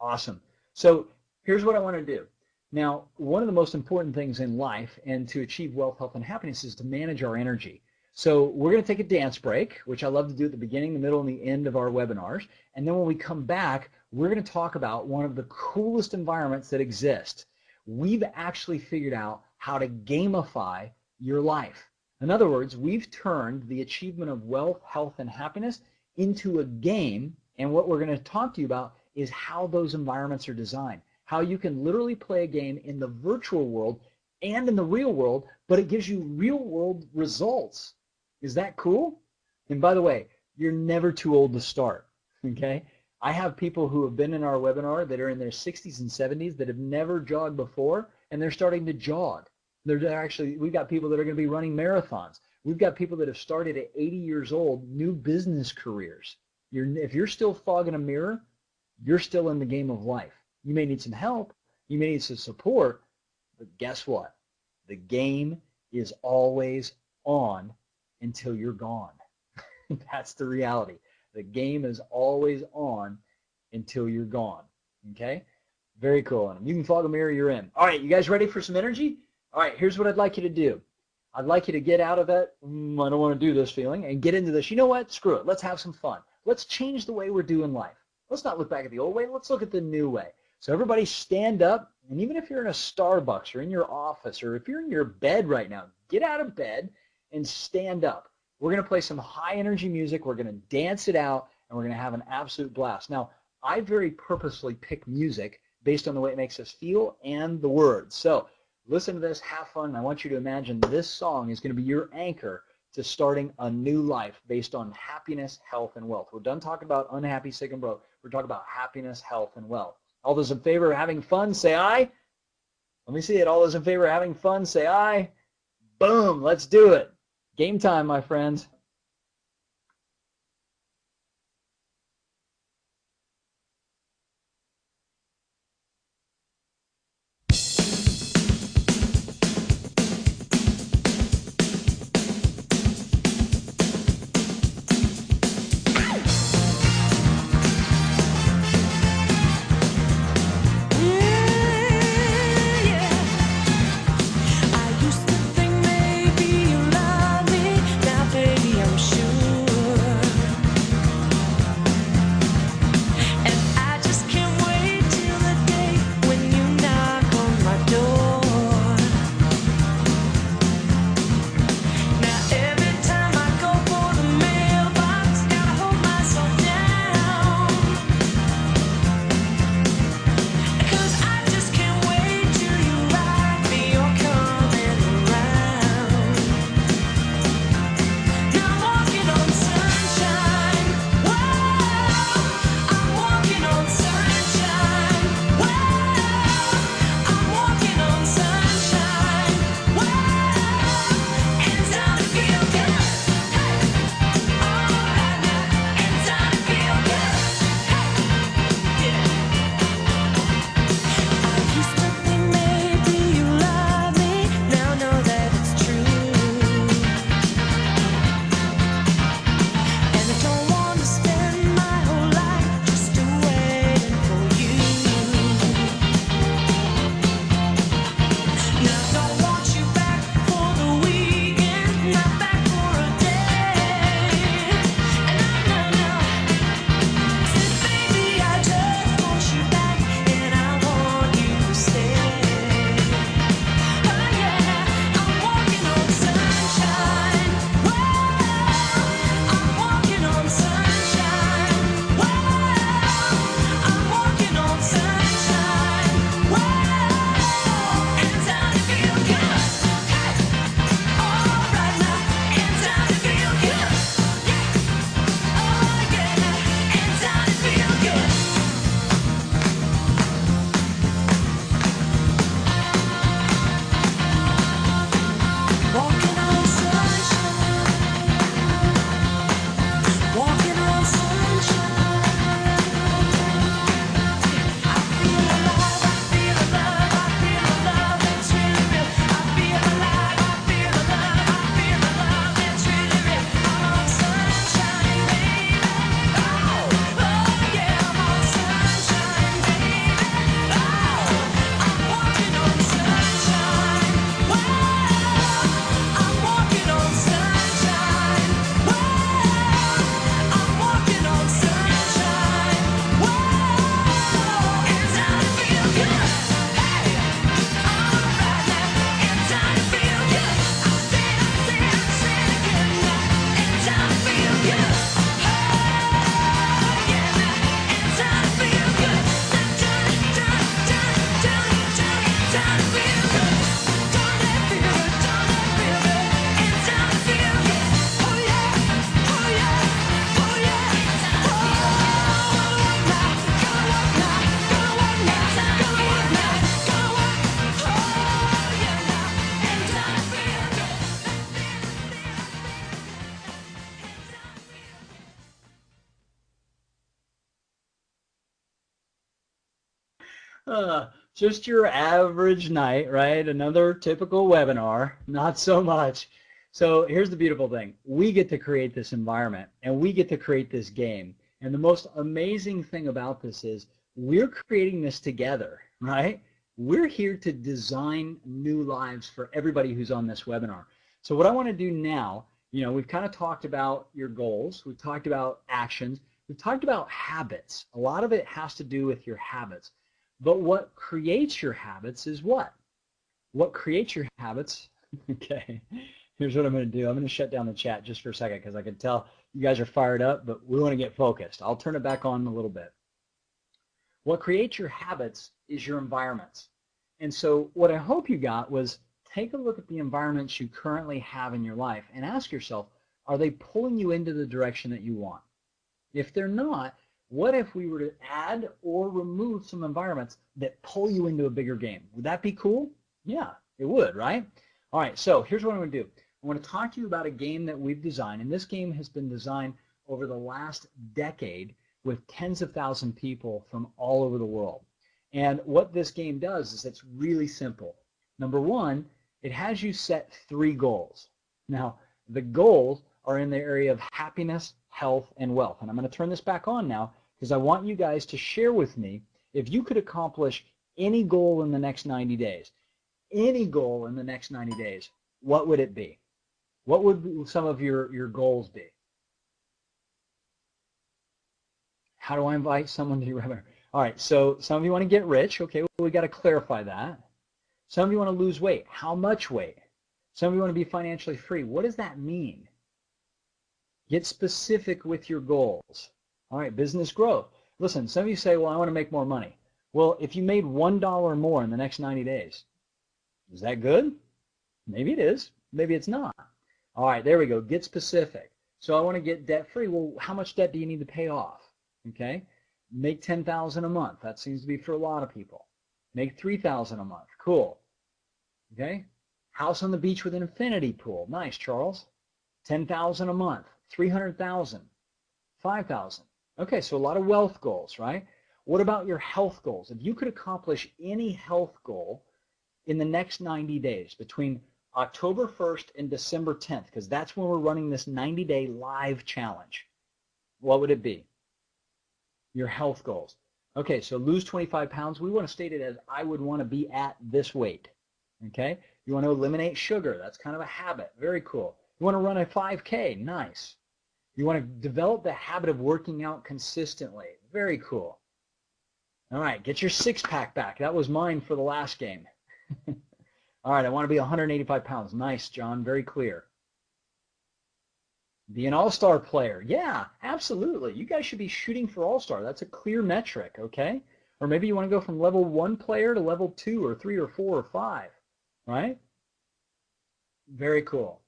Awesome. So here's what I want to do. Now, one of the most important things in life and to achieve wealth, health, and happiness is to manage our energy. So we're going to take a dance break, which I love to do at the beginning, the middle, and the end of our webinars. And then when we come back, we're going to talk about one of the coolest environments that exist. We've actually figured out how to gamify your life. In other words, we've turned the achievement of wealth, health, and happiness into a game, and what we're going to talk to you about is how those environments are designed, how you can literally play a game in the virtual world and in the real world, but it gives you real world results. Is that cool? And by the way, you're never too old to start, okay? I have people who have been in our webinar that are in their 60s and 70s that have never jogged before, and they're starting to jog. We've got people that are going to be running marathons. We've got people that have started at 80 years old, new business careers. If you're still fogging a mirror, you're still in the game of life. You may need some help, you may need some support, but guess what? The game is always on until you're gone. That's the reality. The game is always on until you're gone. Okay? Very cool. And you can fog a mirror, you're in. All right, you guys ready for some energy? All right, here's what I'd like you to do. I'd like you to get out of that, I don't want to do this feeling, and get into this. You know what? Screw it. Let's have some fun. Let's change the way we're doing life. Let's not look back at the old way. Let's look at the new way. So everybody stand up, and even if you're in a Starbucks or in your office or if you're in your bed right now, get out of bed and stand up. We're going to play some high energy music. We're going to dance it out, and we're going to have an absolute blast. Now, I very purposely pick music based on the way it makes us feel and the words. So listen to this, have fun, and I want you to imagine this song is going to be your anchor to starting a new life based on happiness, health, and wealth. We're done talking about unhappy, sick, and broke. We're talking about happiness, health, and wealth. All those in favor of having fun, say aye. Let me see it. All those in favor of having fun, say aye. Boom, let's do it. Game time, my friends. Just your average night, right? Another typical webinar, not so much. So here's the beautiful thing. We get to create this environment and we get to create this game. And the most amazing thing about this is we're creating this together, right? We're here to design new lives for everybody who's on this webinar. So what I want to do now, we've kind of talked about your goals. We've talked about actions. We've talked about habits. A lot of it has to do with your habits. But what creates your habits is what? What creates your habits? Okay, here's what I'm going to do. I'm going to shut down the chat just for a second because I can tell you guys are fired up, but we want to get focused. I'll turn it back on in a little bit. What creates your habits is your environments. And so what I hope you got was take a look at the environments you currently have in your life and ask yourself, are they pulling you into the direction that you want? If they're not, What if we were to add or remove some environments that pull you into a bigger game? Would that be cool? Yeah, it would, right? All right, so here's what I'm going to do. I want to talk to you about a game that we've designed, and this game has been designed over the last decade with tens of thousands of people from all over the world. And what this game does is it's really simple. Number one, it has you set 3 goals. Now, the goals are in the area of happiness, health, and wealth. And I'm going to turn this back on now because I want you guys to share with me if you could accomplish any goal in the next 90 days. Any goal in the next 90 days, what would it be? What would some of your goals be? How do I invite someone to remember? All right, so some of you want to get rich. Okay, well, we got to clarify that. Some of you want to lose weight. How much weight? Some of you want to be financially free. What does that mean? Get specific with your goals. All right, business growth. Listen, some of you say, well, I want to make more money. Well, if you made $1 more in the next 90 days, is that good? Maybe it is. Maybe it's not. All right, there we go. Get specific. So I want to get debt free. Well, how much debt do you need to pay off? Okay, make $10,000 a month. That seems to be for a lot of people. Make $3,000 a month. Cool. Okay, house on the beach with an infinity pool. Nice, Charles. $10,000 a month. $300,000. $5,000. Okay, so a lot of wealth goals, right? What about your health goals? If you could accomplish any health goal in the next 90 days between October 1st and December 10th, because that's when we're running this 90-day live challenge, what would it be? Your health goals. Okay, so lose 25 pounds. We want to state it as I would want to be at this weight. Okay, you want to eliminate sugar. That's kind of a habit. Very cool. You want to run a 5K. Nice. You want to develop the habit of working out consistently. Very cool. All right, get your six-pack back. That was mine for the last game. All right, I want to be 185 pounds. Nice, John. Very clear. Be an all-star player. Yeah, absolutely. You guys should be shooting for all-star. That's a clear metric, okay? Or maybe you want to go from level 1 player to level 2 or 3 or 4 or 5, right? Very cool.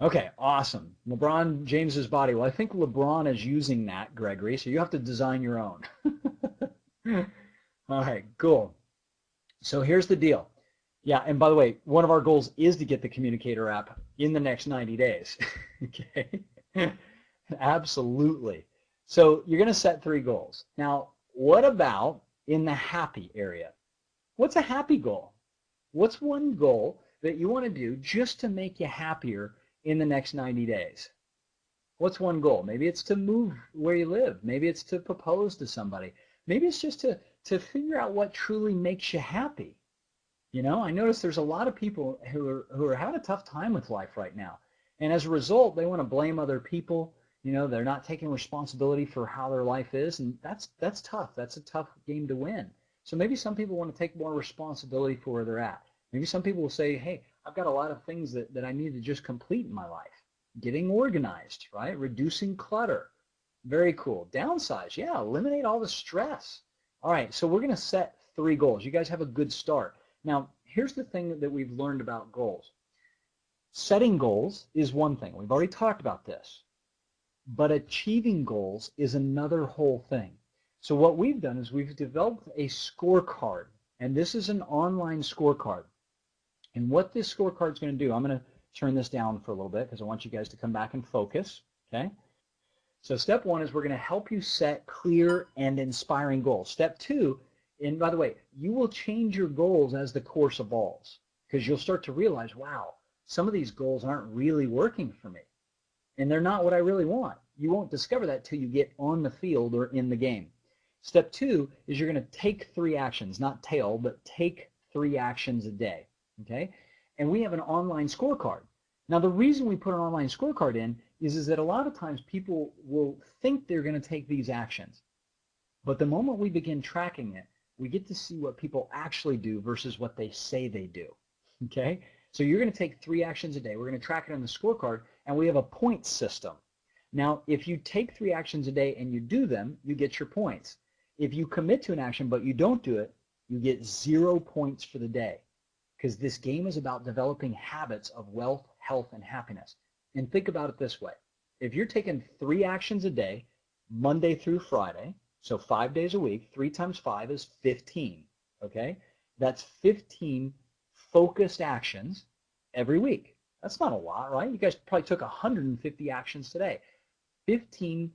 Okay, awesome. LeBron James's body. Well, I think LeBron is using that, Gregory, so you have to design your own. All right, cool. So here's the deal. Yeah, and by the way, one of our goals is to get the communicator app in the next 90 days. Okay, absolutely. So you're going to set 3 goals. Now, what about in the happy area? What's a happy goal? What's one goal that you want to do just to make you happier in the next 90 days? What's one goal? Maybe it's to move where you live. Maybe it's to propose to somebody. Maybe it's just to figure out what truly makes you happy. You know, I notice there's a lot of people who are having a tough time with life right now. And as a result, they want to blame other people. You know, they're not taking responsibility for how their life is. And that's tough. That's a tough game to win. So maybe some people want to take more responsibility for where they're at. Maybe some people will say, hey, I've got a lot of things that I need to just complete in my life. Getting organized, right? Reducing clutter. Very cool. Downsize. Yeah, eliminate all the stress. All right, so we're going to set 3 goals. You guys have a good start. Now, here's the thing that we've learned about goals. Setting goals is one thing. We've already talked about this. But achieving goals is another whole thing. So what we've done is we've developed a scorecard. And this is an online scorecard. And what this scorecard is going to do, I'm going to turn this down for a little bit because I want you guys to come back and focus. Okay? So step 1 is we're going to help you set clear and inspiring goals. Step 2, and by the way, you will change your goals as the course evolves because you'll start to realize, wow, some of these goals aren't really working for me. And they're not what I really want. You won't discover that till you get on the field or in the game. Step 2 is you're going to take 3 actions, not tail, but take 3 actions a day. Okay? And we have an online scorecard. Now, the reason we put an online scorecard in is that a lot of times people will think they're going to take these actions. But the moment we begin tracking it, we get to see what people actually do versus what they say they do. Okay? So you're going to take 3 actions a day. We're going to track it on the scorecard, and we have a points system. Now, if you take 3 actions a day and you do them, you get your points. If you commit to an action but you don't do it, you get 0 points for the day. Because this game is about developing habits of wealth, health, and happiness. And think about it this way. If you're taking 3 actions a day, Monday through Friday. So 5 days a week. 3 times 5 is 15. Okay? That's 15 focused actions every week. That's not a lot, right? You guys probably took 150 actions today. 15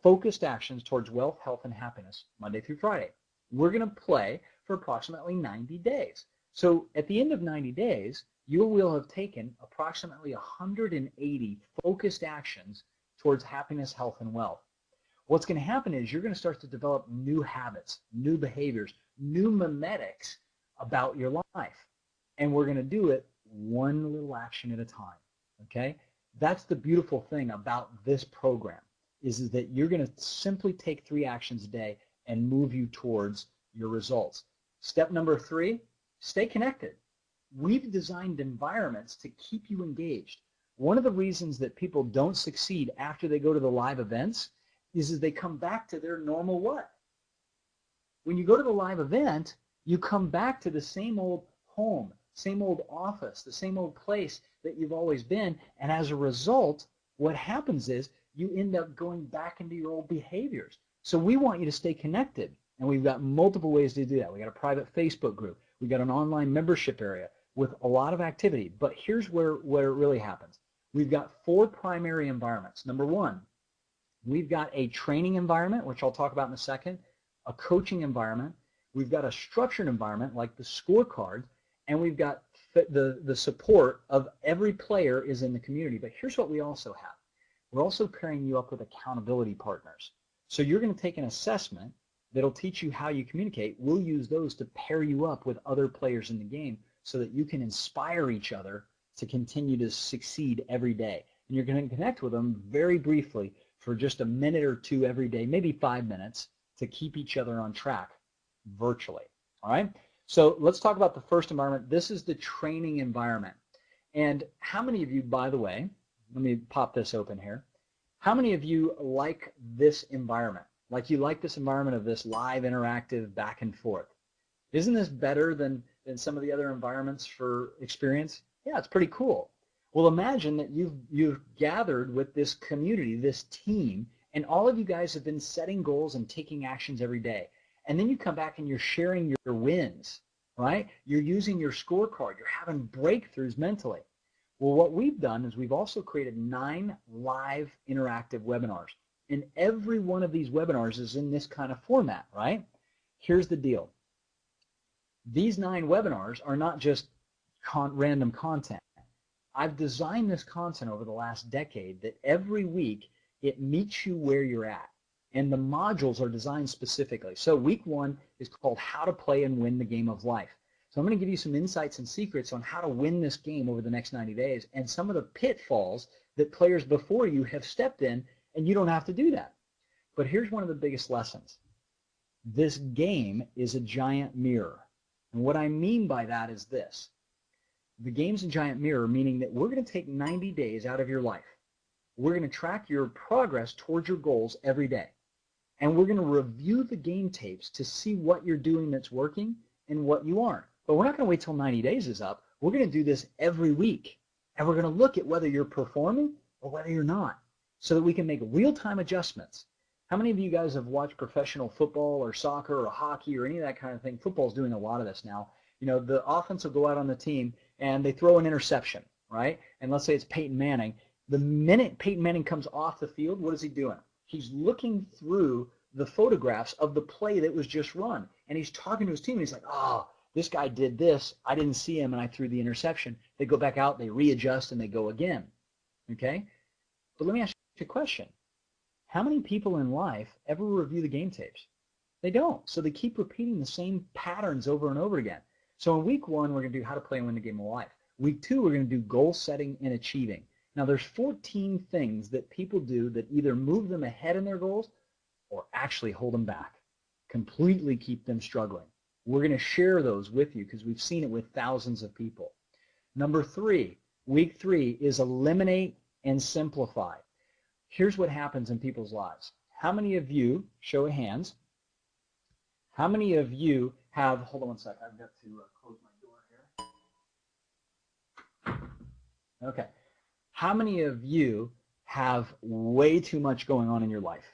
focused actions towards wealth, health, and happiness Monday through Friday. We're going to play for approximately 90 days. So at the end of 90 days, you will have taken approximately 180 focused actions towards happiness, health, and wealth. What's going to happen is you're going to start to develop new habits, new behaviors, new mimetics about your life. And we're going to do it one little action at a time, okay? That's the beautiful thing about this program is that you're going to simply take 3 actions a day and move you towards your results. Step number 3, stay connected. We've designed environments to keep you engaged. One of the reasons that people don't succeed after they go to the live events is they come back to their normal what? When you go to the live event, you come back to the same old home, same old office, the same old place that you've always been, and as a result, what happens is you end up going back into your old behaviors. So we want you to stay connected, and we've got multiple ways to do that. We got a private Facebook group. We got an online membership area with a lot of activity, but here's where it really happens. We've got 4 primary environments. Number 1, we've got a training environment, which I'll talk about in a second, a coaching environment, we've got a structured environment like the scorecard, and we've got the support of every player is in the community. But here's what we also have. We're also pairing you up with accountability partners. So you're going to take an assessment that'll teach you how you communicate. We'll use those to pair you up with other players in the game so that you can inspire each other to continue to succeed every day. And you're going to connect with them very briefly for just a minute or 2 every day, maybe 5 minutes, to keep each other on track virtually. All right? So let's talk about the first environment. This is the training environment. And how many of you, by the way, let me pop this open here. How many of you like this environment? Like you like this environment of this live, interactive, back and forth? Isn't this better than some of the other environments for experience? Yeah, it's pretty cool. Well, imagine that you've gathered with this community, this team, and all of you guys have been setting goals and taking actions every day. And then you come back and you're sharing your wins, right? You're using your scorecard. You're having breakthroughs mentally. Well, what we've done is we've also created 9 live interactive webinars. And every one of these webinars is in this kind of format, right? Here's the deal. These 9 webinars are not just random content. I've designed this content over the last decade that every week it meets you where you're at. And the modules are designed specifically. So week 1 is called How to Play and Win the Game of Life. So I'm going to give you some insights and secrets on how to win this game over the next 90 days and some of the pitfalls that players before you have stepped in, and you don't have to do that. But here's one of the biggest lessons. This game is a giant mirror. And what I mean by that is this. The game's a giant mirror, meaning that we're going to take 90 days out of your life. We're going to track your progress towards your goals every day. And we're going to review the game tapes to see what you're doing that's working and what you aren't. But we're not going to wait till 90 days is up. We're going to do this every week. And we're going to look at whether you're performing or whether you're not so that we can make real-time adjustments. How many of you guys have watched professional football or soccer or hockey or any of that kind of thing? Football's doing a lot of this now. You know, the offense will go out on the team and they throw an interception, right? And let's say it's Peyton Manning. The minute Peyton Manning comes off the field, what is he doing? He's looking through the photographs of the play that was just run. And he's talking to his team and he's like, oh, this guy did this. I didn't see him and I threw the interception. They go back out, they readjust, and they go again. Okay? But let me ask you a question. How many people in life ever review the game tapes? They don't. So they keep repeating the same patterns over and over again. So in week 1, we're going to do how to play and win the game of life. Week 2, we're going to do goal setting and achieving. Now there's 14 things that people do that either move them ahead in their goals or actually hold them back, completely keep them struggling. We're going to share those with you because we've seen it with thousands of people. Number 3, week 3 is eliminate and simplify. Here's what happens in people's lives. How many of you, show of hands, how many of you have, hold on one second, I've got to close my door here. Okay. How many of you have way too much going on in your life?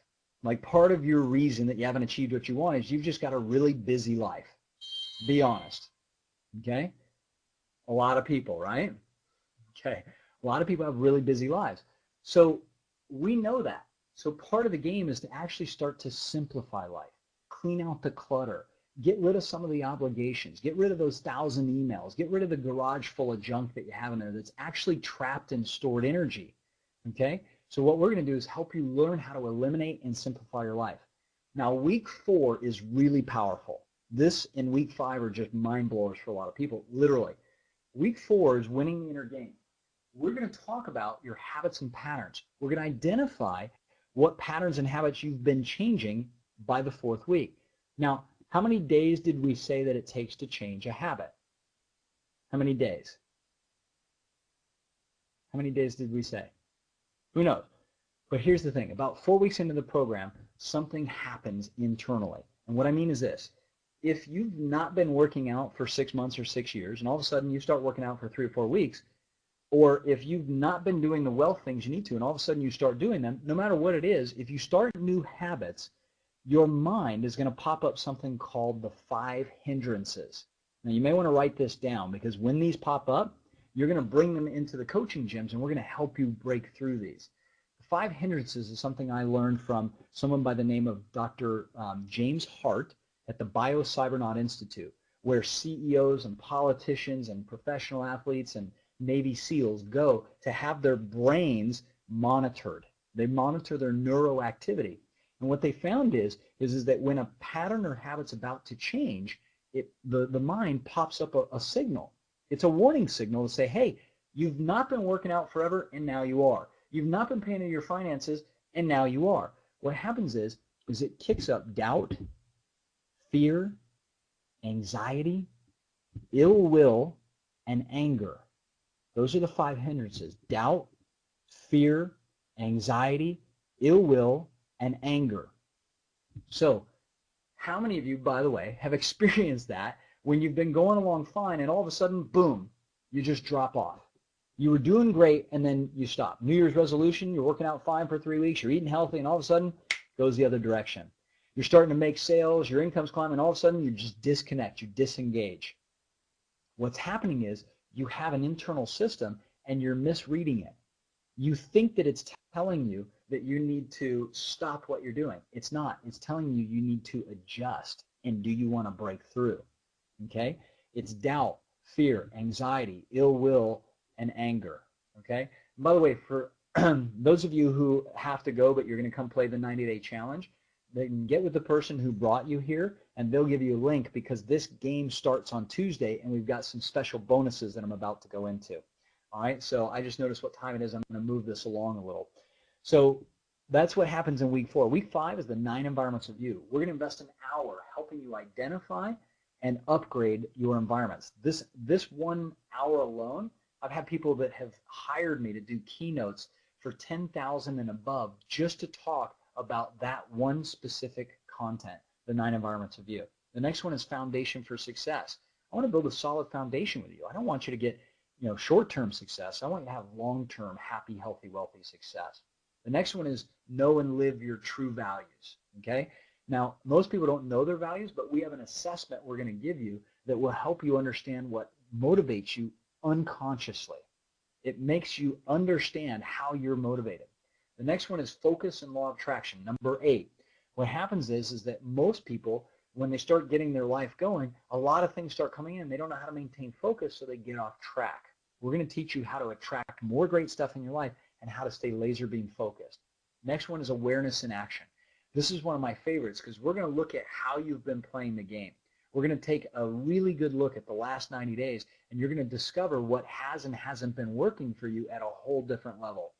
Like part of your reason that you haven't achieved what you want is you've just got a really busy life. Be honest. Okay? A lot of people, right? Okay. A lot of people have really busy lives. So we know that. So part of the game is to actually start to simplify life, clean out the clutter, get rid of some of the obligations, get rid of those 1,000 emails, get rid of the garage full of junk that you have in there that's actually trapped and stored energy. Okay? So what we're going to do is help you learn how to eliminate and simplify your life. Now, week 4 is really powerful. This and week 5 are just mind blowers for a lot of people, literally. Week 4 is winning the inner game. We're going to talk about your habits and patterns. We're going to identify what patterns and habits you've been changing by the 4th week. Now, how many days did we say that it takes to change a habit? How many days? How many days did we say? Who knows? But here's the thing. About 4 weeks into the program, something happens internally. And what I mean is this. If you've not been working out for 6 months or 6 years, and all of a sudden you start working out for 3 or 4 weeks, or if you've not been doing the wealth things you need to, and all of a sudden you start doing them, no matter what it is, if you start new habits, your mind is going to pop up something called the 5 hindrances. Now, you may want to write this down because when these pop up, you're going to bring them into the coaching gyms, and we're going to help you break through these. The 5 hindrances is something I learned from someone by the name of Dr. James Hart at the BioCybernaut Institute, where CEOs and politicians and professional athletes and Navy SEALs go to have their brains monitored. They monitor their neuroactivity. And what they found is that when a pattern or habit's about to change, the mind pops up a signal. It's a warning signal to say, hey, you've not been working out forever, and now you are. You've not been paying your finances, and now you are. What happens is it kicks up doubt, fear, anxiety, ill will, and anger. Those are the 5 hindrances: doubt, fear, anxiety, ill will, and anger. So how many of you, by the way, have experienced that when you've been going along fine and all of a sudden, boom, you just drop off? You were doing great and then you stop. New Year's resolution, you're working out fine for 3 weeks, you're eating healthy, and all of a sudden, it goes the other direction. You're starting to make sales, your income's climbing, and all of a sudden you just disconnect, you disengage. What's happening is you have an internal system and you're misreading it. You think that it's telling you that you need to stop what you're doing. It's not. It's telling you you need to adjust, and do you want to break through? Okay? It's doubt, fear, anxiety, ill will, and anger. Okay? And by the way, for those of you who have to go but you're going to come play the 90-day challenge, they can get with the person who brought you here, and they'll give you a link, because this game starts on Tuesday, and we've got some special bonuses that I'm about to go into. All right, so I just noticed what time it is. I'm going to move this along a little. So that's what happens in week 4. Week 5 is the 9 environments of you. We're going to invest an hour helping you identify and upgrade your environments. This 1 hour alone, I've had people that have hired me to do keynotes for 10,000 and above just to talk about that one specific content, the 9 environments of you. The next one is foundation for success. I want to build a solid foundation with you. I don't want you to get short-term success. I want you to have long-term, happy, healthy, wealthy success. The next one is know and live your true values. Okay? Now, most people don't know their values, but we have an assessment we're going to give you that will help you understand what motivates you unconsciously. It makes you understand how you're motivated. The next one is focus and law of attraction, number 8. What happens is that most people, when they start getting their life going, a lot of things start coming in. They don't know how to maintain focus, so they get off track. We're going to teach you how to attract more great stuff in your life and how to stay laser beam focused. Next one is awareness in action. This is one of my favorites because we're going to look at how you've been playing the game. We're going to take a really good look at the last 90 days, and you're going to discover what has and hasn't been working for you at a whole different level.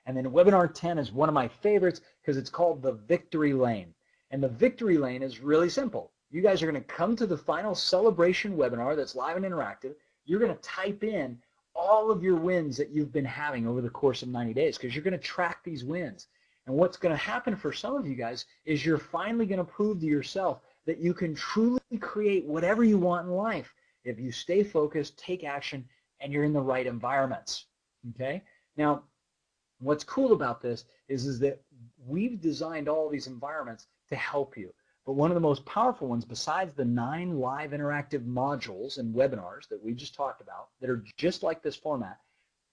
And then webinar 10 is one of my favorites because it's called the victory lane. And the victory lane is really simple. You guys are going to come to the final celebration webinar that's live and interactive. You're going to type in all of your wins that you've been having over the course of 90 days because you're going to track these wins. And what's going to happen for some of you guys is you're finally going to prove to yourself that you can truly create whatever you want in life if you stay focused, take action, and you're in the right environments. Okay? Now, What's cool about this is that we've designed all these environments to help you. But one of the most powerful ones, besides the 9 live interactive modules and webinars that we just talked about that are just like this format,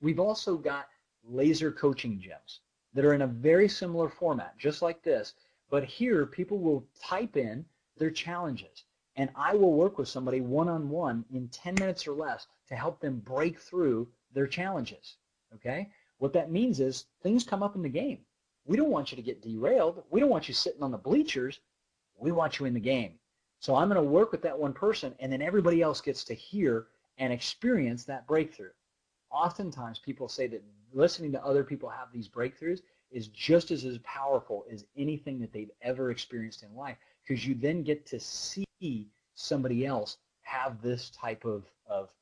we've also got laser coaching gyms that are in a very similar format, just like this. But here, people will type in their challenges, and I will work with somebody one-on-one in 10 minutes or less to help them break through their challenges, okay? What that means is things come up in the game. We don't want you to get derailed. We don't want you sitting on the bleachers. We want you in the game. So I'm going to work with that one person, and then everybody else gets to hear and experience that breakthrough. Oftentimes, people say that listening to other people have these breakthroughs is just as powerful as anything that they've ever experienced in life, because you then get to see somebody else have this type of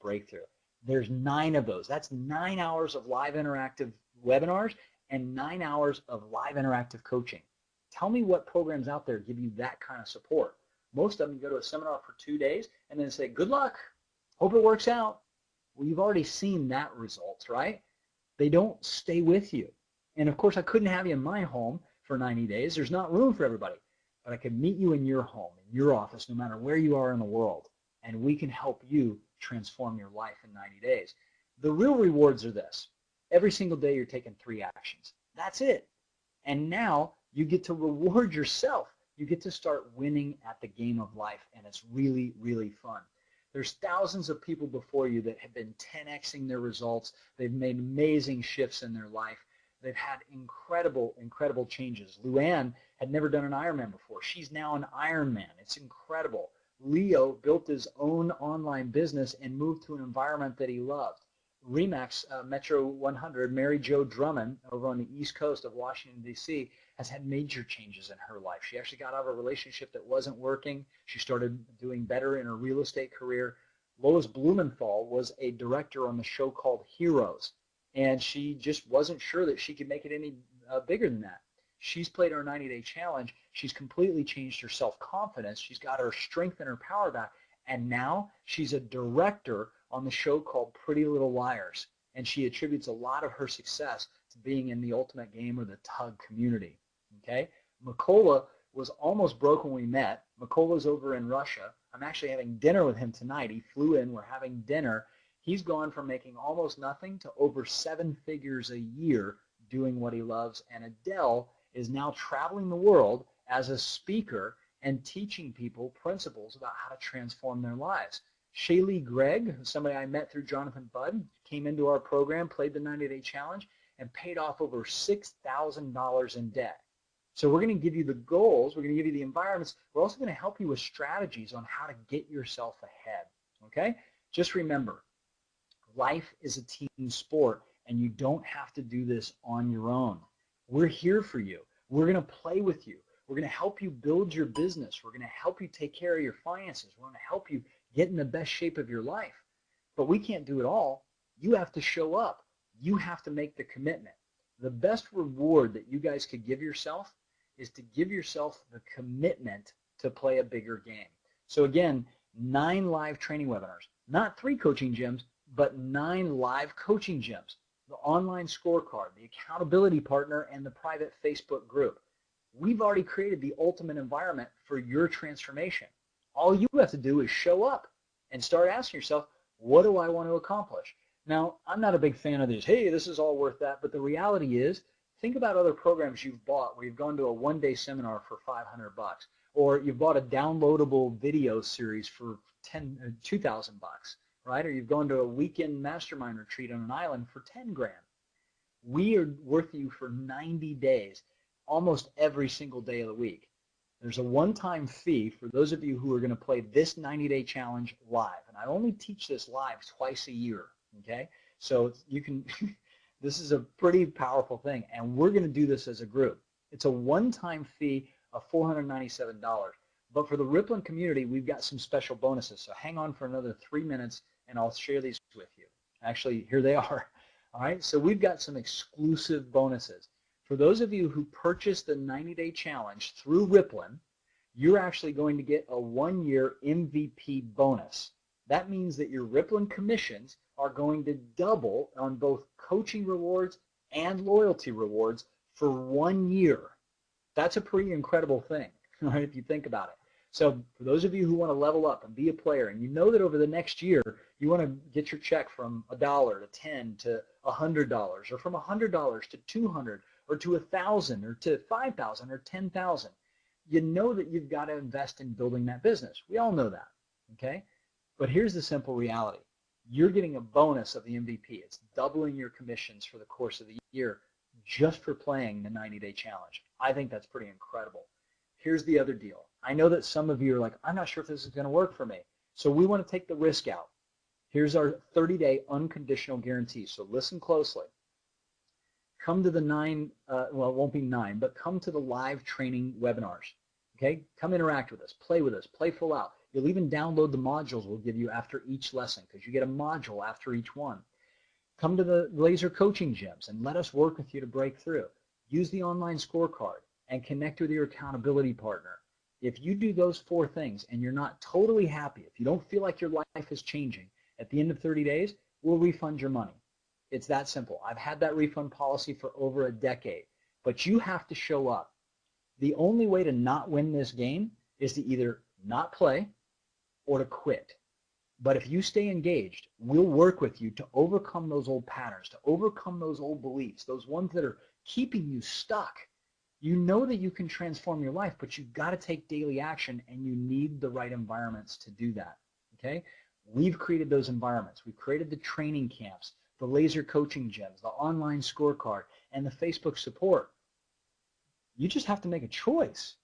breakthrough. There's 9 of those. That's 9 hours of live interactive webinars and 9 hours of live interactive coaching. Tell me what programs out there give you that kind of support. Most of them, you go to a seminar for 2 days and then say, good luck, hope it works out. Well, you've already seen that results, right? They don't stay with you. And of course, I couldn't have you in my home for 90 days. There's not room for everybody. But I could meet you in your home, in your office, no matter where you are in the world. And we can help you transform your life in 90 days. The real rewards are this. Every single day you're taking 3 actions. That's it. And now you get to reward yourself. You get to start winning at the game of life, and it's really, really fun. There's thousands of people before you that have been 10xing their results. They've made amazing shifts in their life. They've had incredible, incredible changes. Luann had never done an Ironman before. She's now an Ironman. It's incredible. Leo built his own online business and moved to an environment that he loved. Remax Metro 100, Mary Jo Drummond, over on the East Coast of Washington, D.C., has had major changes in her life. She actually got out of a relationship that wasn't working. She started doing better in her real estate career. Lois Blumenthal was a director on the show called Heroes, and she just wasn't sure that she could make it any bigger than that. She's played our 90-day challenge. She's completely changed her self-confidence. She's got her strength and her power back, and now she's a director on the show called Pretty Little Liars, and she attributes a lot of her success to being in the Ultimate Game or the Tug community. Okay, Mikola was almost broke when we met. Mikola's over in Russia. I'm actually having dinner with him tonight. He flew in. We're having dinner. He's gone from making almost nothing to over 7 figures a year doing what he loves. And Adele is now traveling the world as a speaker and teaching people principles about how to transform their lives. Shaylee Gregg, somebody I met through Jonathan Budd, came into our program, played the 90-day challenge, and paid off over $6,000 in debt. So we're going to give you the goals, we're going to give you the environments, we're also going to help you with strategies on how to get yourself ahead, okay? Just remember, life is a team sport, and you don't have to do this on your own. We're here for you. We're going to play with you. We're going to help you build your business. We're going to help you take care of your finances. We're going to help you get in the best shape of your life. But we can't do it all. You have to show up. You have to make the commitment. The best reward that you guys could give yourself is to give yourself the commitment to play a bigger game. So again, 9 live training webinars, not 3 coaching gyms, but 9 live coaching gyms, the online scorecard, the accountability partner, and the private Facebook group. We've already created the ultimate environment for your transformation. All you have to do is show up and start asking yourself, what do I want to accomplish? Now, I'm not a big fan of these, hey, this is all worth that, but the reality is, think about other programs you've bought where you've gone to a one-day seminar for $500, or you've bought a downloadable video series for $2,000, right? Or you've gone to a weekend mastermind retreat on an island for 10 grand. We are worth you for 90 days, almost every single day of the week. There's a one-time fee for those of you who are going to play this 90-day challenge live, and I only teach this live twice a year, okay? So you can, this is a pretty powerful thing, and we're going to do this as a group. It's a one-time fee of $497, but for the Rippling community, we've got some special bonuses, so hang on for another 3 minutes, and I'll share these with you. Actually, here they are. All right, so we've got some exclusive bonuses. For those of you who purchased the 90-day challenge through Rippling, you're actually going to get a 1-year MVP bonus. That means that your Rippling commissions are going to double on both coaching rewards and loyalty rewards for 1 year. That's a pretty incredible thing, right, if you think about it. So for those of you who want to level up and be a player, and you know that over the next year you want to get your check from $1 to 10 to $100, or from $100 to 200, or to 1,000, or to 5,000, or 10,000, you know that you've got to invest in building that business. We all know that, okay? But here's the simple reality. You're getting a bonus of the MVP. It's doubling your commissions for the course of the year just for playing the 90-day challenge. I think that's pretty incredible. Here's the other deal. I know that some of you are like, I'm not sure if this is going to work for me. So we want to take the risk out. Here's our 30-day unconditional guarantee. So listen closely. Come to the well, it won't be 9, but come to the live training webinars. Okay? Come interact with us. Play full out. You'll even download the modules we'll give you after each lesson, because you get a module after each one. Come to the laser coaching gyms and let us work with you to break through. Use the online scorecard and connect with your accountability partner. If you do those 4 things and you're not totally happy, if you don't feel like your life is changing, at the end of 30 days, we'll refund your money. It's that simple. I've had that refund policy for over a decade, but you have to show up. The only way to not win this game is to either not play or to quit. But if you stay engaged, we'll work with you to overcome those old patterns, to overcome those old beliefs, those ones that are keeping you stuck. You know that you can transform your life, but you've got to take daily action, and you need the right environments to do that, okay? We've created those environments. We've created the training camps, the laser coaching gyms, the online scorecard, and the Facebook support. You just have to make a choice.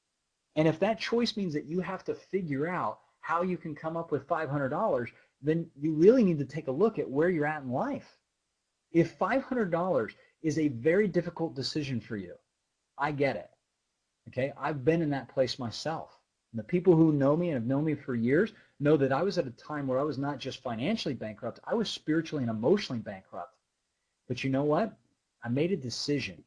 And if that choice means that you have to figure out how you can come up with $500, then you really need to take a look at where you're at in life. If $500 is a very difficult decision for you, I get it, okay? I've been in that place myself. And the people who know me and have known me for years know that I was at a time where I was not just financially bankrupt, I was spiritually and emotionally bankrupt. But you know what? I made a decision.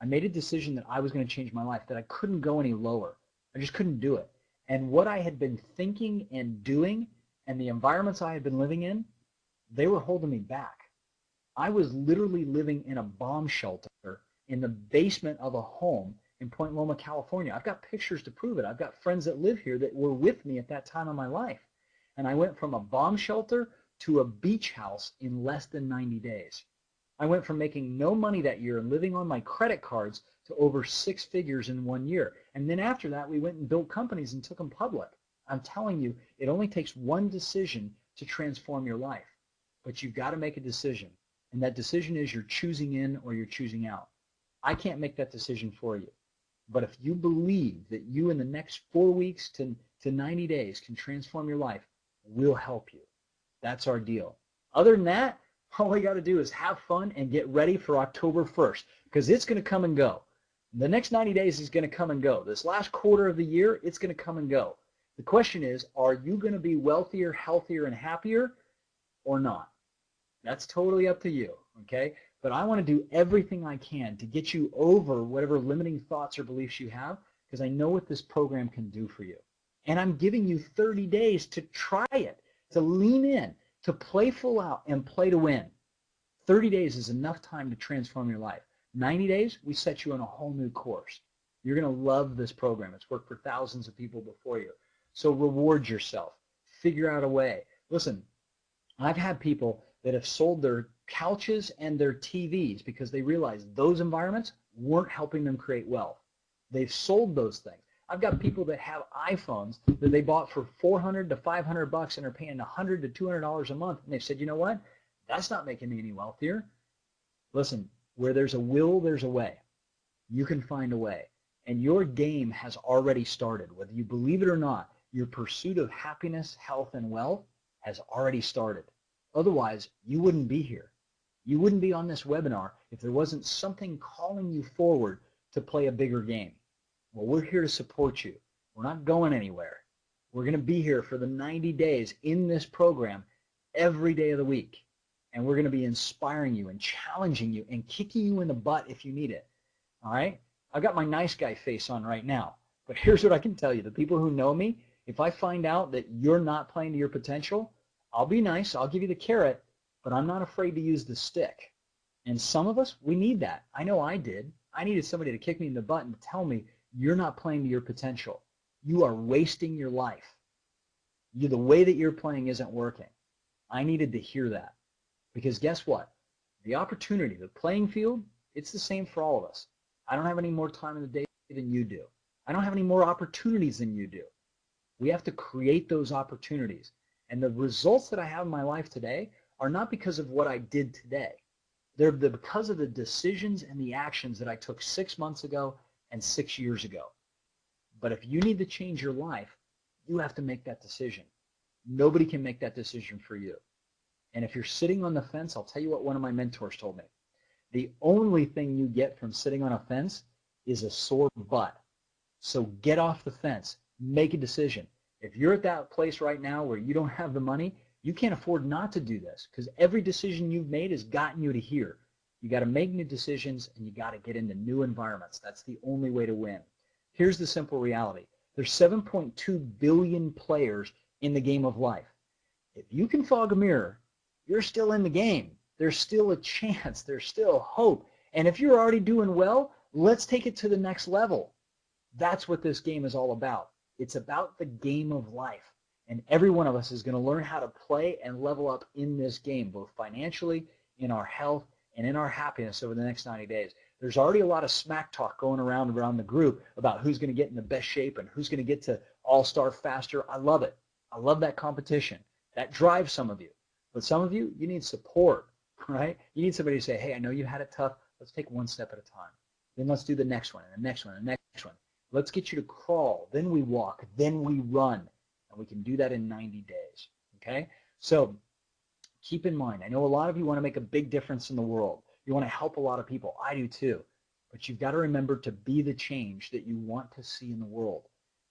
I made a decision that I was going to change my life, that I couldn't go any lower. I just couldn't do it. And what I had been thinking and doing and the environments I had been living in, they were holding me back. I was literally living in a bomb shelter in the basement of a home in Point Loma, California. I've got pictures to prove it. I've got friends that live here that were with me at that time of my life. And I went from a bomb shelter to a beach house in less than 90 days. I went from making no money that year and living on my credit cards to over 6 figures in 1 year. And then after that, we went and built companies and took them public. I'm telling you, it only takes one decision to transform your life. But you've got to make a decision. And that decision is you're choosing in or you're choosing out. I can't make that decision for you. But if you believe that you in the next 4 weeks to 90 days can transform your life, we'll help you. That's our deal. Other than that, all we got to do is have fun and get ready for October 1st, because it's going to come and go. The next 90 days is going to come and go. This last quarter of the year, it's going to come and go. The question is, are you going to be wealthier, healthier, and happier or not? That's totally up to you, okay? But I want to do everything I can to get you over whatever limiting thoughts or beliefs you have, because I know what this program can do for you. And I'm giving you 30 days to try it, to lean in, to play full out and play to win. 30 days is enough time to transform your life. 90 days, we set you on a whole new course. You're going to love this program. It's worked for thousands of people before you. So reward yourself. Figure out a way. Listen, I've had people that have sold their couches and their TVs because they realized those environments weren't helping them create wealth. They've sold those things. I've got people that have iPhones that they bought for $400 to $500 and are paying $100 to $200 a month, and they've said, you know what? That's not making me any wealthier. Listen, where there's a will, there's a way. You can find a way. And your game has already started. Whether you believe it or not, your pursuit of happiness, health, and wealth has already started. Otherwise, you wouldn't be here. You wouldn't be on this webinar if there wasn't something calling you forward to play a bigger game. Well, we're here to support you. We're not going anywhere. We're going to be here for the 90 days in this program every day of the week. And we're going to be inspiring you and challenging you and kicking you in the butt if you need it. All right? I've got my nice guy face on right now. But here's what I can tell you. The people who know me, if I find out that you're not playing to your potential, I'll be nice. I'll give you the carrot, but I'm not afraid to use the stick. And some of us, we need that. I know I did. I needed somebody to kick me in the butt and to tell me, you're not playing to your potential. You are wasting your life. The way that you're playing isn't working. I needed to hear that. Because guess what? The opportunity, the playing field, it's the same for all of us. I don't have any more time in the day than you do. I don't have any more opportunities than you do. We have to create those opportunities. And the results that I have in my life today are not because of what I did today. They're because of the decisions and the actions that I took 6 months ago and 6 years ago. But if you need to change your life, you have to make that decision. Nobody can make that decision for you. And if you're sitting on the fence, I'll tell you what one of my mentors told me. The only thing you get from sitting on a fence is a sore butt. So get off the fence. Make a decision. If you're at that place right now where you don't have the money, you can't afford not to do this, because every decision you've made has gotten you to here. You got to make new decisions, and you got to get into new environments. That's the only way to win. Here's the simple reality. There's 7.2 billion players in the game of life. If you can fog a mirror, you're still in the game. There's still a chance. There's still hope. And if you're already doing well, let's take it to the next level. That's what this game is all about. It's about the game of life. And every one of us is going to learn how to play and level up in this game, both financially, in our health, and in our happiness over the next 90 days. There's already a lot of smack talk going around the group about who's going to get in the best shape and who's going to get to all-star faster. I love it. I love that competition. That drives some of you. But some of you, you need support, right? You need somebody to say, hey, I know you had it tough. Let's take one step at a time. Then let's do the next one, and the next one, and the next one. Let's get you to crawl. Then we walk. Then we run. And we can do that in 90 days, okay? So keep in mind, I know a lot of you want to make a big difference in the world. You want to help a lot of people. I do too. But you've got to remember to be the change that you want to see in the world.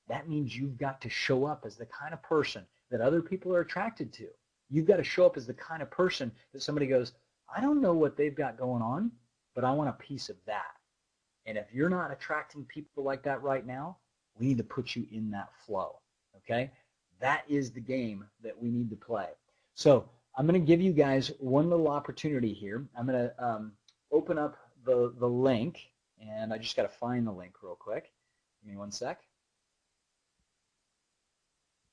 That means you've got to show up as the kind of person that other people are attracted to. You've got to show up as the kind of person that somebody goes, I don't know what they've got going on, but I want a piece of that. And if you're not attracting people like that right now, we need to put you in that flow, okay? That is the game that we need to play. So I'm going to give you guys one little opportunity here. I'm going to open up the link, and I just got to find the link real quick. Give me one sec.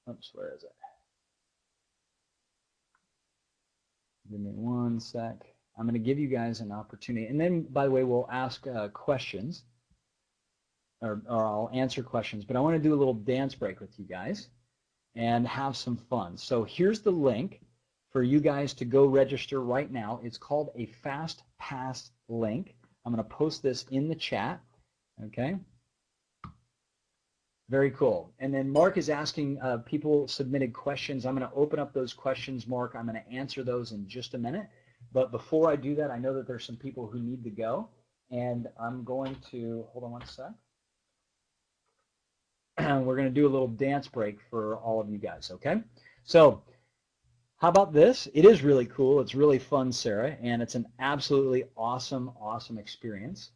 Oops, where is it? Give me one sec. I'm going to give you guys an opportunity. And then, by the way, we'll ask questions, or I'll answer questions. But I want to do a little dance break with you guys and have some fun. So here's the link for you guys to go register right now. It's called a Fast Pass link. I'm going to post this in the chat. Okay. Very cool. And then Mark is asking, people submitted questions. I'm going to open up those questions, Mark. I'm going to answer those in just a minute. But before I do that, I know that there's some people who need to go. And I'm going to, hold on one sec. We're going to do a little dance break for all of you guys, okay? So how about this? It is really cool. It's really fun, Sarah, and it's an absolutely awesome, awesome experience.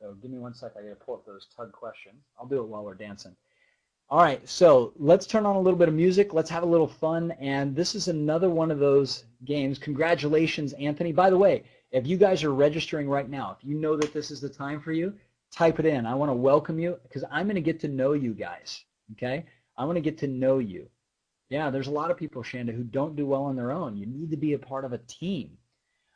So give me one sec. I got to pull up those tug questions. I'll do it while we're dancing. All right, so let's turn on a little bit of music. Let's have a little fun, and this is another one of those games. Congratulations, Anthony. By the way, if you guys are registering right now, if you know that this is the time for you, type it in. I want to welcome you because I'm going to get to know you guys, okay? I want to get to know you. Yeah, there's a lot of people, Shanda, who don't do well on their own. You need to be a part of a team.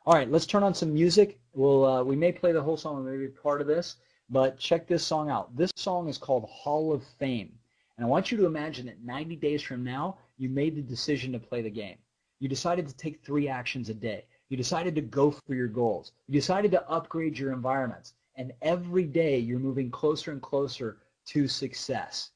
All right, let's turn on some music. We may play the whole song, maybe part of this, but check this song out. This song is called Hall of Fame. And I want you to imagine that 90 days from now, you made the decision to play the game. You decided to take 3 actions a day. You decided to go for your goals. You decided to upgrade your environments. And every day, you're moving closer and closer to success.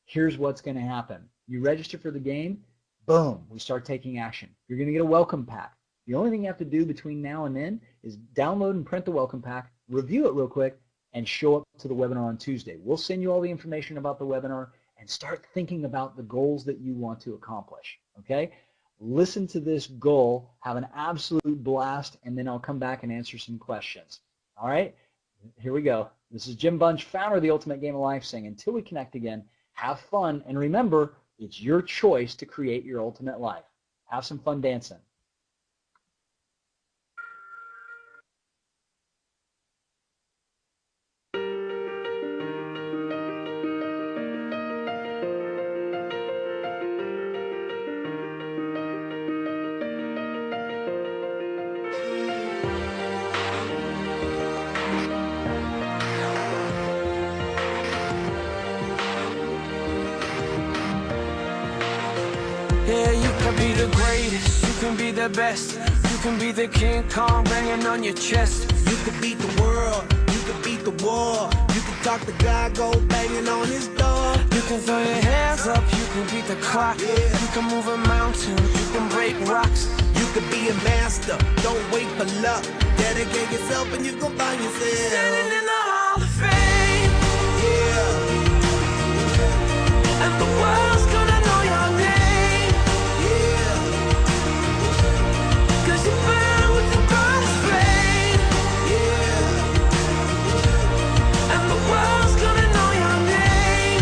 Here's what's going to happen. You register for the game, boom, we start taking action. You're going to get a welcome pack. The only thing you have to do between now and then is download and print the welcome pack, review it real quick, and show up to the webinar on Tuesday. We'll send you all the information about the webinar and start thinking about the goals that you want to accomplish, okay? Listen to this goal, have an absolute blast, and then I'll come back and answer some questions. All right? Here we go. This is Jim Bunch, founder of the Ultimate Game of Life, saying until we connect again, have fun, and remember, it's your choice to create your ultimate life. Have some fun dancing. can be the best. You can be the King Kong banging on your chest. You could beat the world, you could beat the war. You can talk to God, go banging on his door. You can throw your hands up, you can beat the clock. Yeah. You can move a mountain, you can break rocks. You could be a master, don't wait for luck. Dedicate yourself and you gon' find yourself Standing in the Hall of Fame. Yeah, And the world's gonna know your name. yeah, 'Cause you burn with the brightest flame. yeah, And the world's gonna know your name.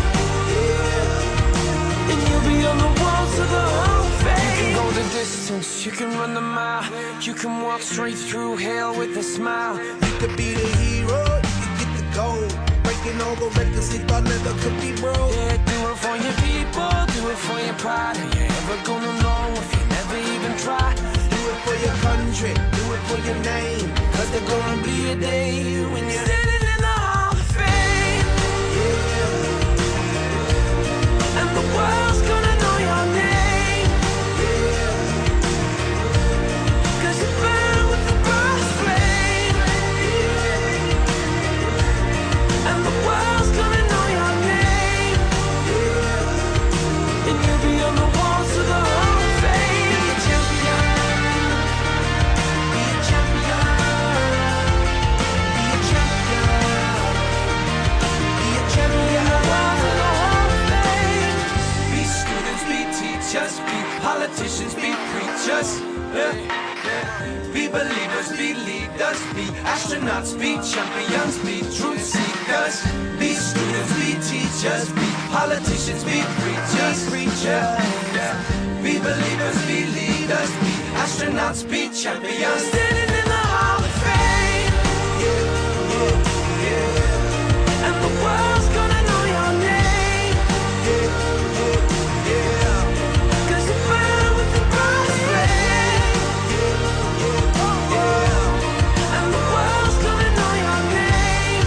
yeah. And you'll be on the walls of the Hall of Fame. You can go the distance, you can run the mile. You can walk straight through hell with a smile. You could be the hero, you could get the gold. Breaking all the records they thought never could be broke. Yeah, do it for your people, do it for your pride. Are you ever gonna know if you never even try? Do it for your country, do it for your name. Cause there's gonna be a day when you're standing in the Hall of Fame. And the world's gonna know your name. 'Cause you burn with the brightest flame. And the world's gonna know your name. And you'll be on the walls of the Hall of Fame. Be a champion. Be a champion. Be a champion, be a champion. Be students, be teachers, be politicians, be preachers. Yeah. Be believers, be leaders, be astronauts, be champions, be truth seekers. Be students, be teachers, be politicians, be preachers. Yeah. Be believers, be leaders, be astronauts, be champions. Standing in the Hall of Fame. And the world's gonna know your name. 'Cause you burn with the brightest flame. And the world's gonna know your name.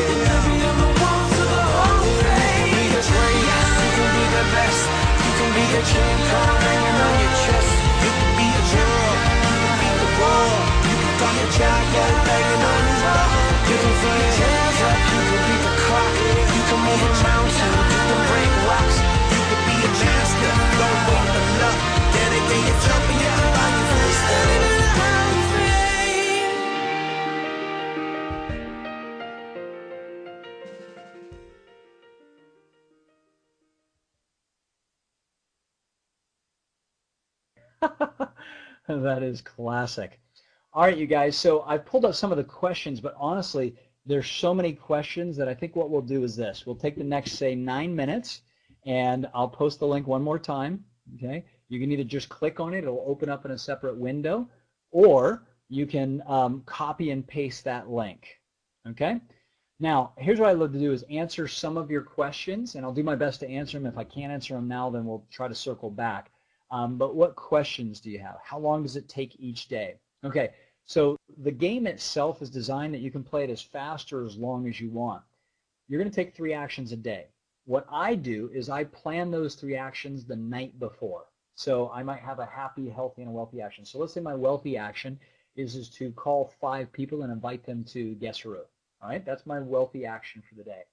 And you'll be on the walls of the Hall of Fame. You can be the greatest, you can be the best. You can be the King Kong hanging on your chest. You can be a hero, you can beat the war. You can talk to God, go banging on his door. You can throw your hands up, you can beat the clock. You can move a mountain, you can break rocks. You could be a master, don't wait for luck. Dedicate yourself and you can find yourself Standing in the Hall of Fame. That is classic. All right, you guys, so I pulled up some of the questions, but honestly, there's so many questions that I think what we'll do is this. We'll take the next, say, 9 minutes, and I'll post the link one more time, okay? You can either just click on it, it'll open up in a separate window, or you can copy and paste that link, okay? Now, here's what I'd love to do is answer some of your questions, and I'll do my best to answer them. If I can't answer them now, then we'll try to circle back. But what questions do you have? How long does it take each day? Okay, so the game itself is designed that you can play it as fast or as long as you want. You're going to take 3 actions a day. What I do is I plan those 3 actions the night before. So I might have a happy, healthy, and a wealthy action. So let's say my wealthy action is to call 5 people and invite them to Guess-A-Roo. All right, that's my wealthy action for the day.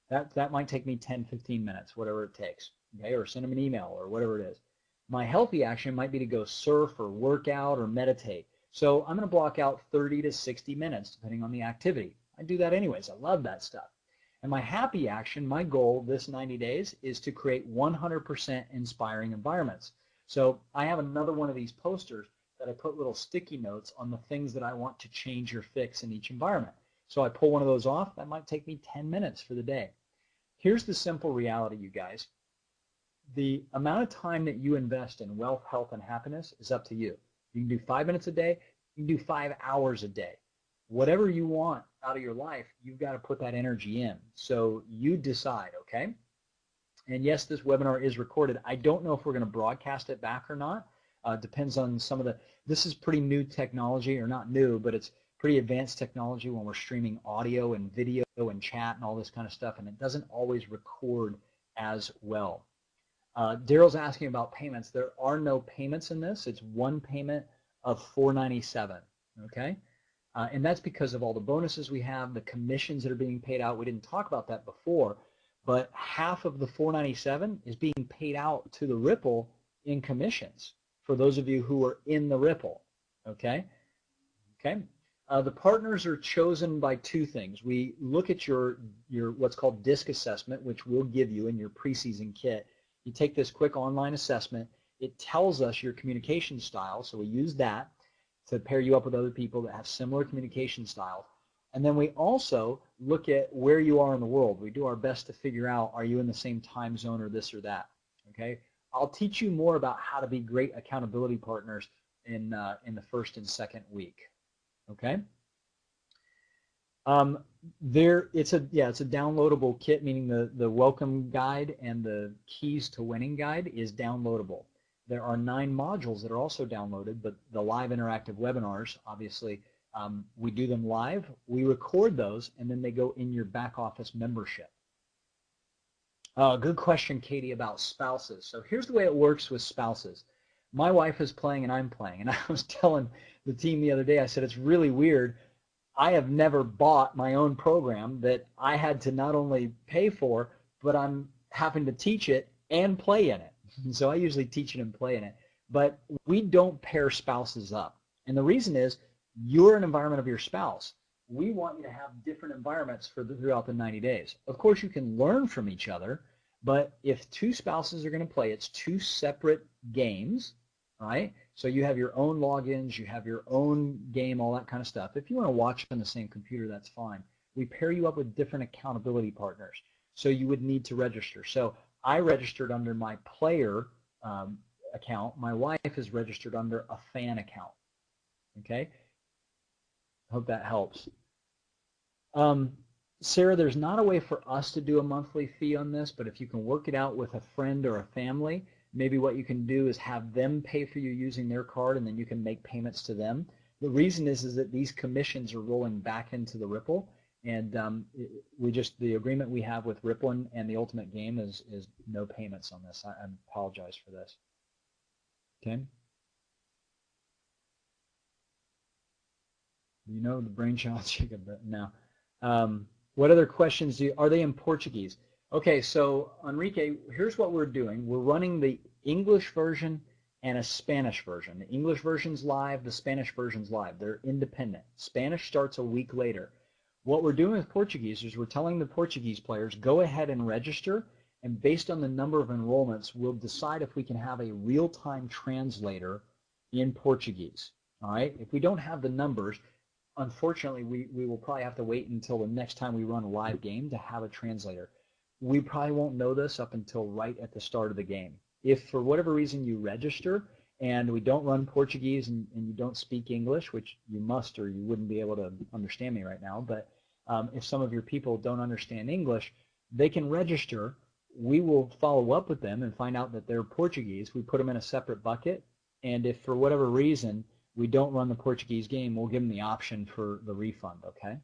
That might take me 10, 15 minutes, whatever it takes, okay, or send them an email or whatever it is. My healthy action might be to go surf or work out or meditate. So I'm going to block out 30 to 60 minutes, depending on the activity. I do that anyways. I love that stuff. And my happy action, my goal this 90 days is to create 100% inspiring environments. So I have another one of these posters that I put little sticky notes on the things that I want to change or fix in each environment. So I pull one of those off. That might take me 10 minutes for the day. Here's the simple reality, you guys. The amount of time that you invest in wealth, health, and happiness is up to you. You can do 5 minutes a day. You can do 5 hours a day. Whatever you want out of your life, you've got to put that energy in. So you decide, okay? And yes, this webinar is recorded. I don't know if we're going to broadcast it back or not. Depends on some of the, this is pretty new technology, or not new, but it's pretty advanced technology when we're streaming audio and video and chat and all this kind of stuff, and it doesn't always record as well. Daryl's asking about payments. There are no payments in this. It's one payment of $497. Okay, and that's because of all the bonuses we have, the commissions that are being paid out. We didn't talk about that before, but half of the $497 is being paid out to the Ripple in commissions for those of you who are in the Ripple. Okay, okay. The partners are chosen by two things. We look at your what's called DISC assessment, which we'll give you in your preseason kit. You take this quick online assessment. It tells us your communication style, so we use that to pair you up with other people that have similar communication styles. And then we also look at where you are in the world. We do our best to figure out, are you in the same time zone or this or that? Okay. I'll teach you more about how to be great accountability partners in the first and second week. Okay. It's a downloadable kit, meaning the welcome guide and the keys to winning guide is downloadable. There are 9 modules that are also downloaded, but the live interactive webinars, obviously, we do them live, we record those, and then they go in your back office membership. Good question, Katie, about spouses. So here's the way it works with spouses. My wife is playing and I'm playing, and I was telling the team the other day, I said, it's really weird. I have never bought my own program that I had to not only pay for, but I'm having to teach it and play in it. So I usually teach it and play in it. But we don't pair spouses up. And the reason is you're an environment of your spouse. We want you to have different environments throughout the 90 days. Of course, you can learn from each other, but if 2 spouses are going to play, it's 2 separate games, right? So you have your own logins, you have your own game, all that kind of stuff. If you want to watch on the same computer, that's fine. We pair you up with different accountability partners. So you would need to register. So I registered under my player account. My wife is registered under a fan account. Okay? Hope that helps. Sarah, there's not a way for us to do a monthly fee on this, but if you can work it out with a friend or a family, maybe what you can do is have them pay for you using their card, and then you can make payments to them. The reason is that these commissions are rolling back into the Ripple, and the agreement we have with Ripple and the Ultimate Game is no payments on this. I apologize for this. Okay. You know the brainchild chicken, but no. What other questions are they in Portuguese? Okay, so Enrique, here's what we're doing. We're running the English version and a Spanish version. The English version's live, the Spanish version's live. They're independent. Spanish starts a week later. What we're doing with Portuguese is we're telling the Portuguese players, go ahead and register, and based on the number of enrollments, we'll decide if we can have a real-time translator in Portuguese. All right? If we don't have the numbers, unfortunately, we will probably have to wait until the next time we run a live game to have a translator. We probably won't know this up until right at the start of the game. If for whatever reason you register and we don't run Portuguese and you don't speak English, which you must or you wouldn't be able to understand me right now, but if some of your people don't understand English, they can register. We will follow up with them and find out that they're Portuguese. We put them in a separate bucket, and if for whatever reason we don't run the Portuguese game, we'll give them the option for the refund, okay?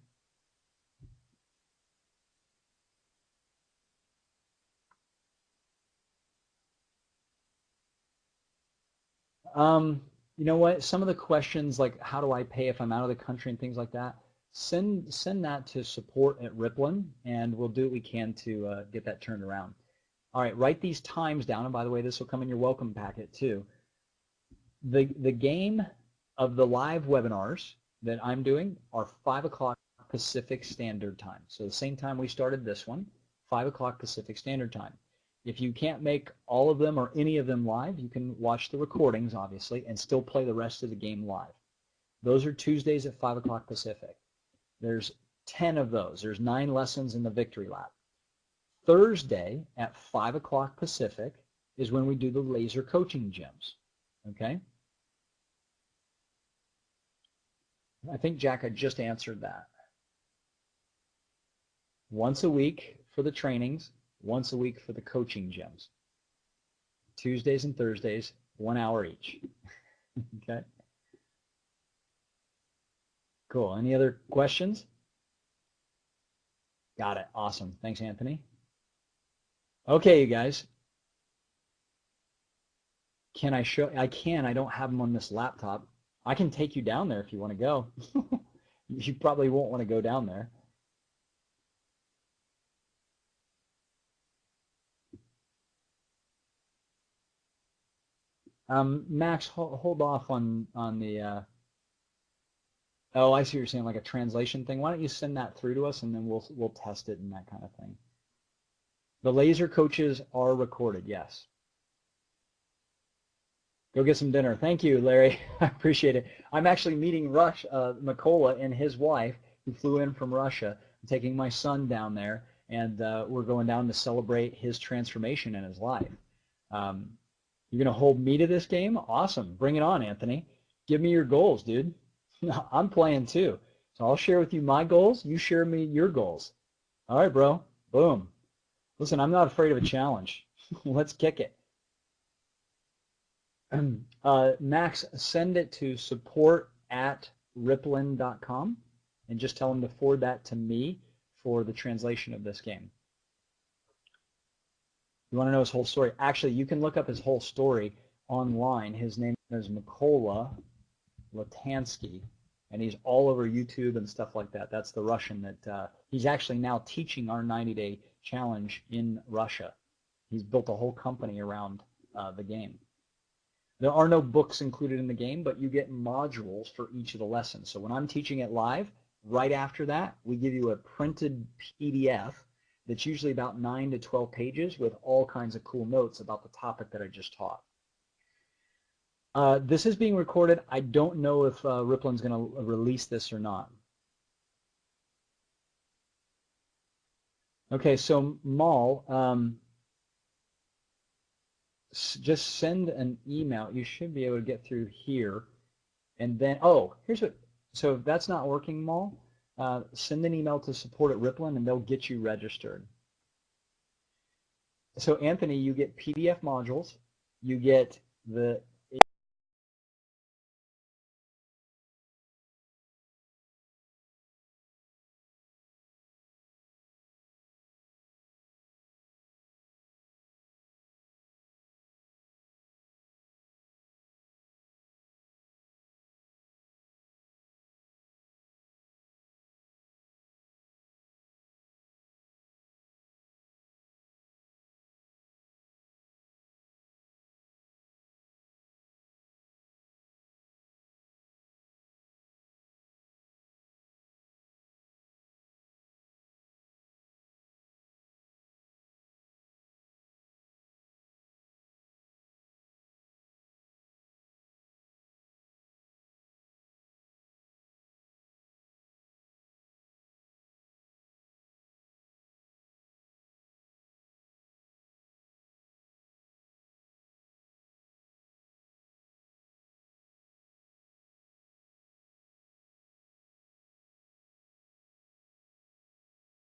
You know what? Some of the questions like how do I pay if I'm out of the country and things like that, send that to support@Ripplin, and we'll do what we can to get that turned around. All right, write these times down, and by the way, this will come in your welcome packet too. The game of the live webinars that I'm doing are 5 o'clock Pacific Standard Time. So the same time we started this one, 5 o'clock Pacific Standard Time. If you can't make all of them or any of them live, you can watch the recordings, obviously, and still play the rest of the game live. Those are Tuesdays at 5 o'clock Pacific. There's 10 of those. There's 9 lessons in the Victory Lap. Thursday at 5 o'clock Pacific is when we do the laser coaching gyms. Okay? I think, Jack, I just answered that. Once a week for the trainings, once a week for the coaching gyms. Tuesdays and Thursdays, 1 hour each. Okay? Cool. Any other questions? Got it. Awesome. Thanks, Anthony. Okay, you guys. Can I show? I can. I don't have them on this laptop. I can take you down there if you want to go. You probably won't want to go down there. Max, hold off on the. Oh, I see what you're saying, like a translation thing. Why don't you send that through to us, and then we'll test it and that kind of thing. The laser coaches are recorded, yes. Go get some dinner. Thank you, Larry. I appreciate it. I'm actually meeting Mikola and his wife, who flew in from Russia. I'm taking my son down there, and we're going down to celebrate his transformation in his life. You're going to hold me to this game? Awesome. Bring it on, Anthony. Give me your goals, dude. I'm playing too. So I'll share with you my goals. You share me your goals. All right, bro. Boom. Listen, I'm not afraid of a challenge. Let's kick it. Max, send it to support@riplin.com and just tell him to forward that to me for the translation of this game. You want to know his whole story? Actually, you can look up his whole story online. His name is Mikola Latansky, and he's all over YouTube and stuff like that. That's the Russian that he's actually now teaching our 90-day challenge in Russia. He's built a whole company around the game. There are no books included in the game, but you get modules for each of the lessons. So when I'm teaching it live, right after that, we give you a printed PDF that's usually about 9 to 12 pages with all kinds of cool notes about the topic that I just taught. This is being recorded. I don't know if Riplin's going to release this or not. Okay, so Mal, just send an email. You should be able to get through here. And then, oh, here's what, so if that's not working, Mal, send an email to support@Riplin and they'll get you registered. So Anthony, you get PDF modules, you get the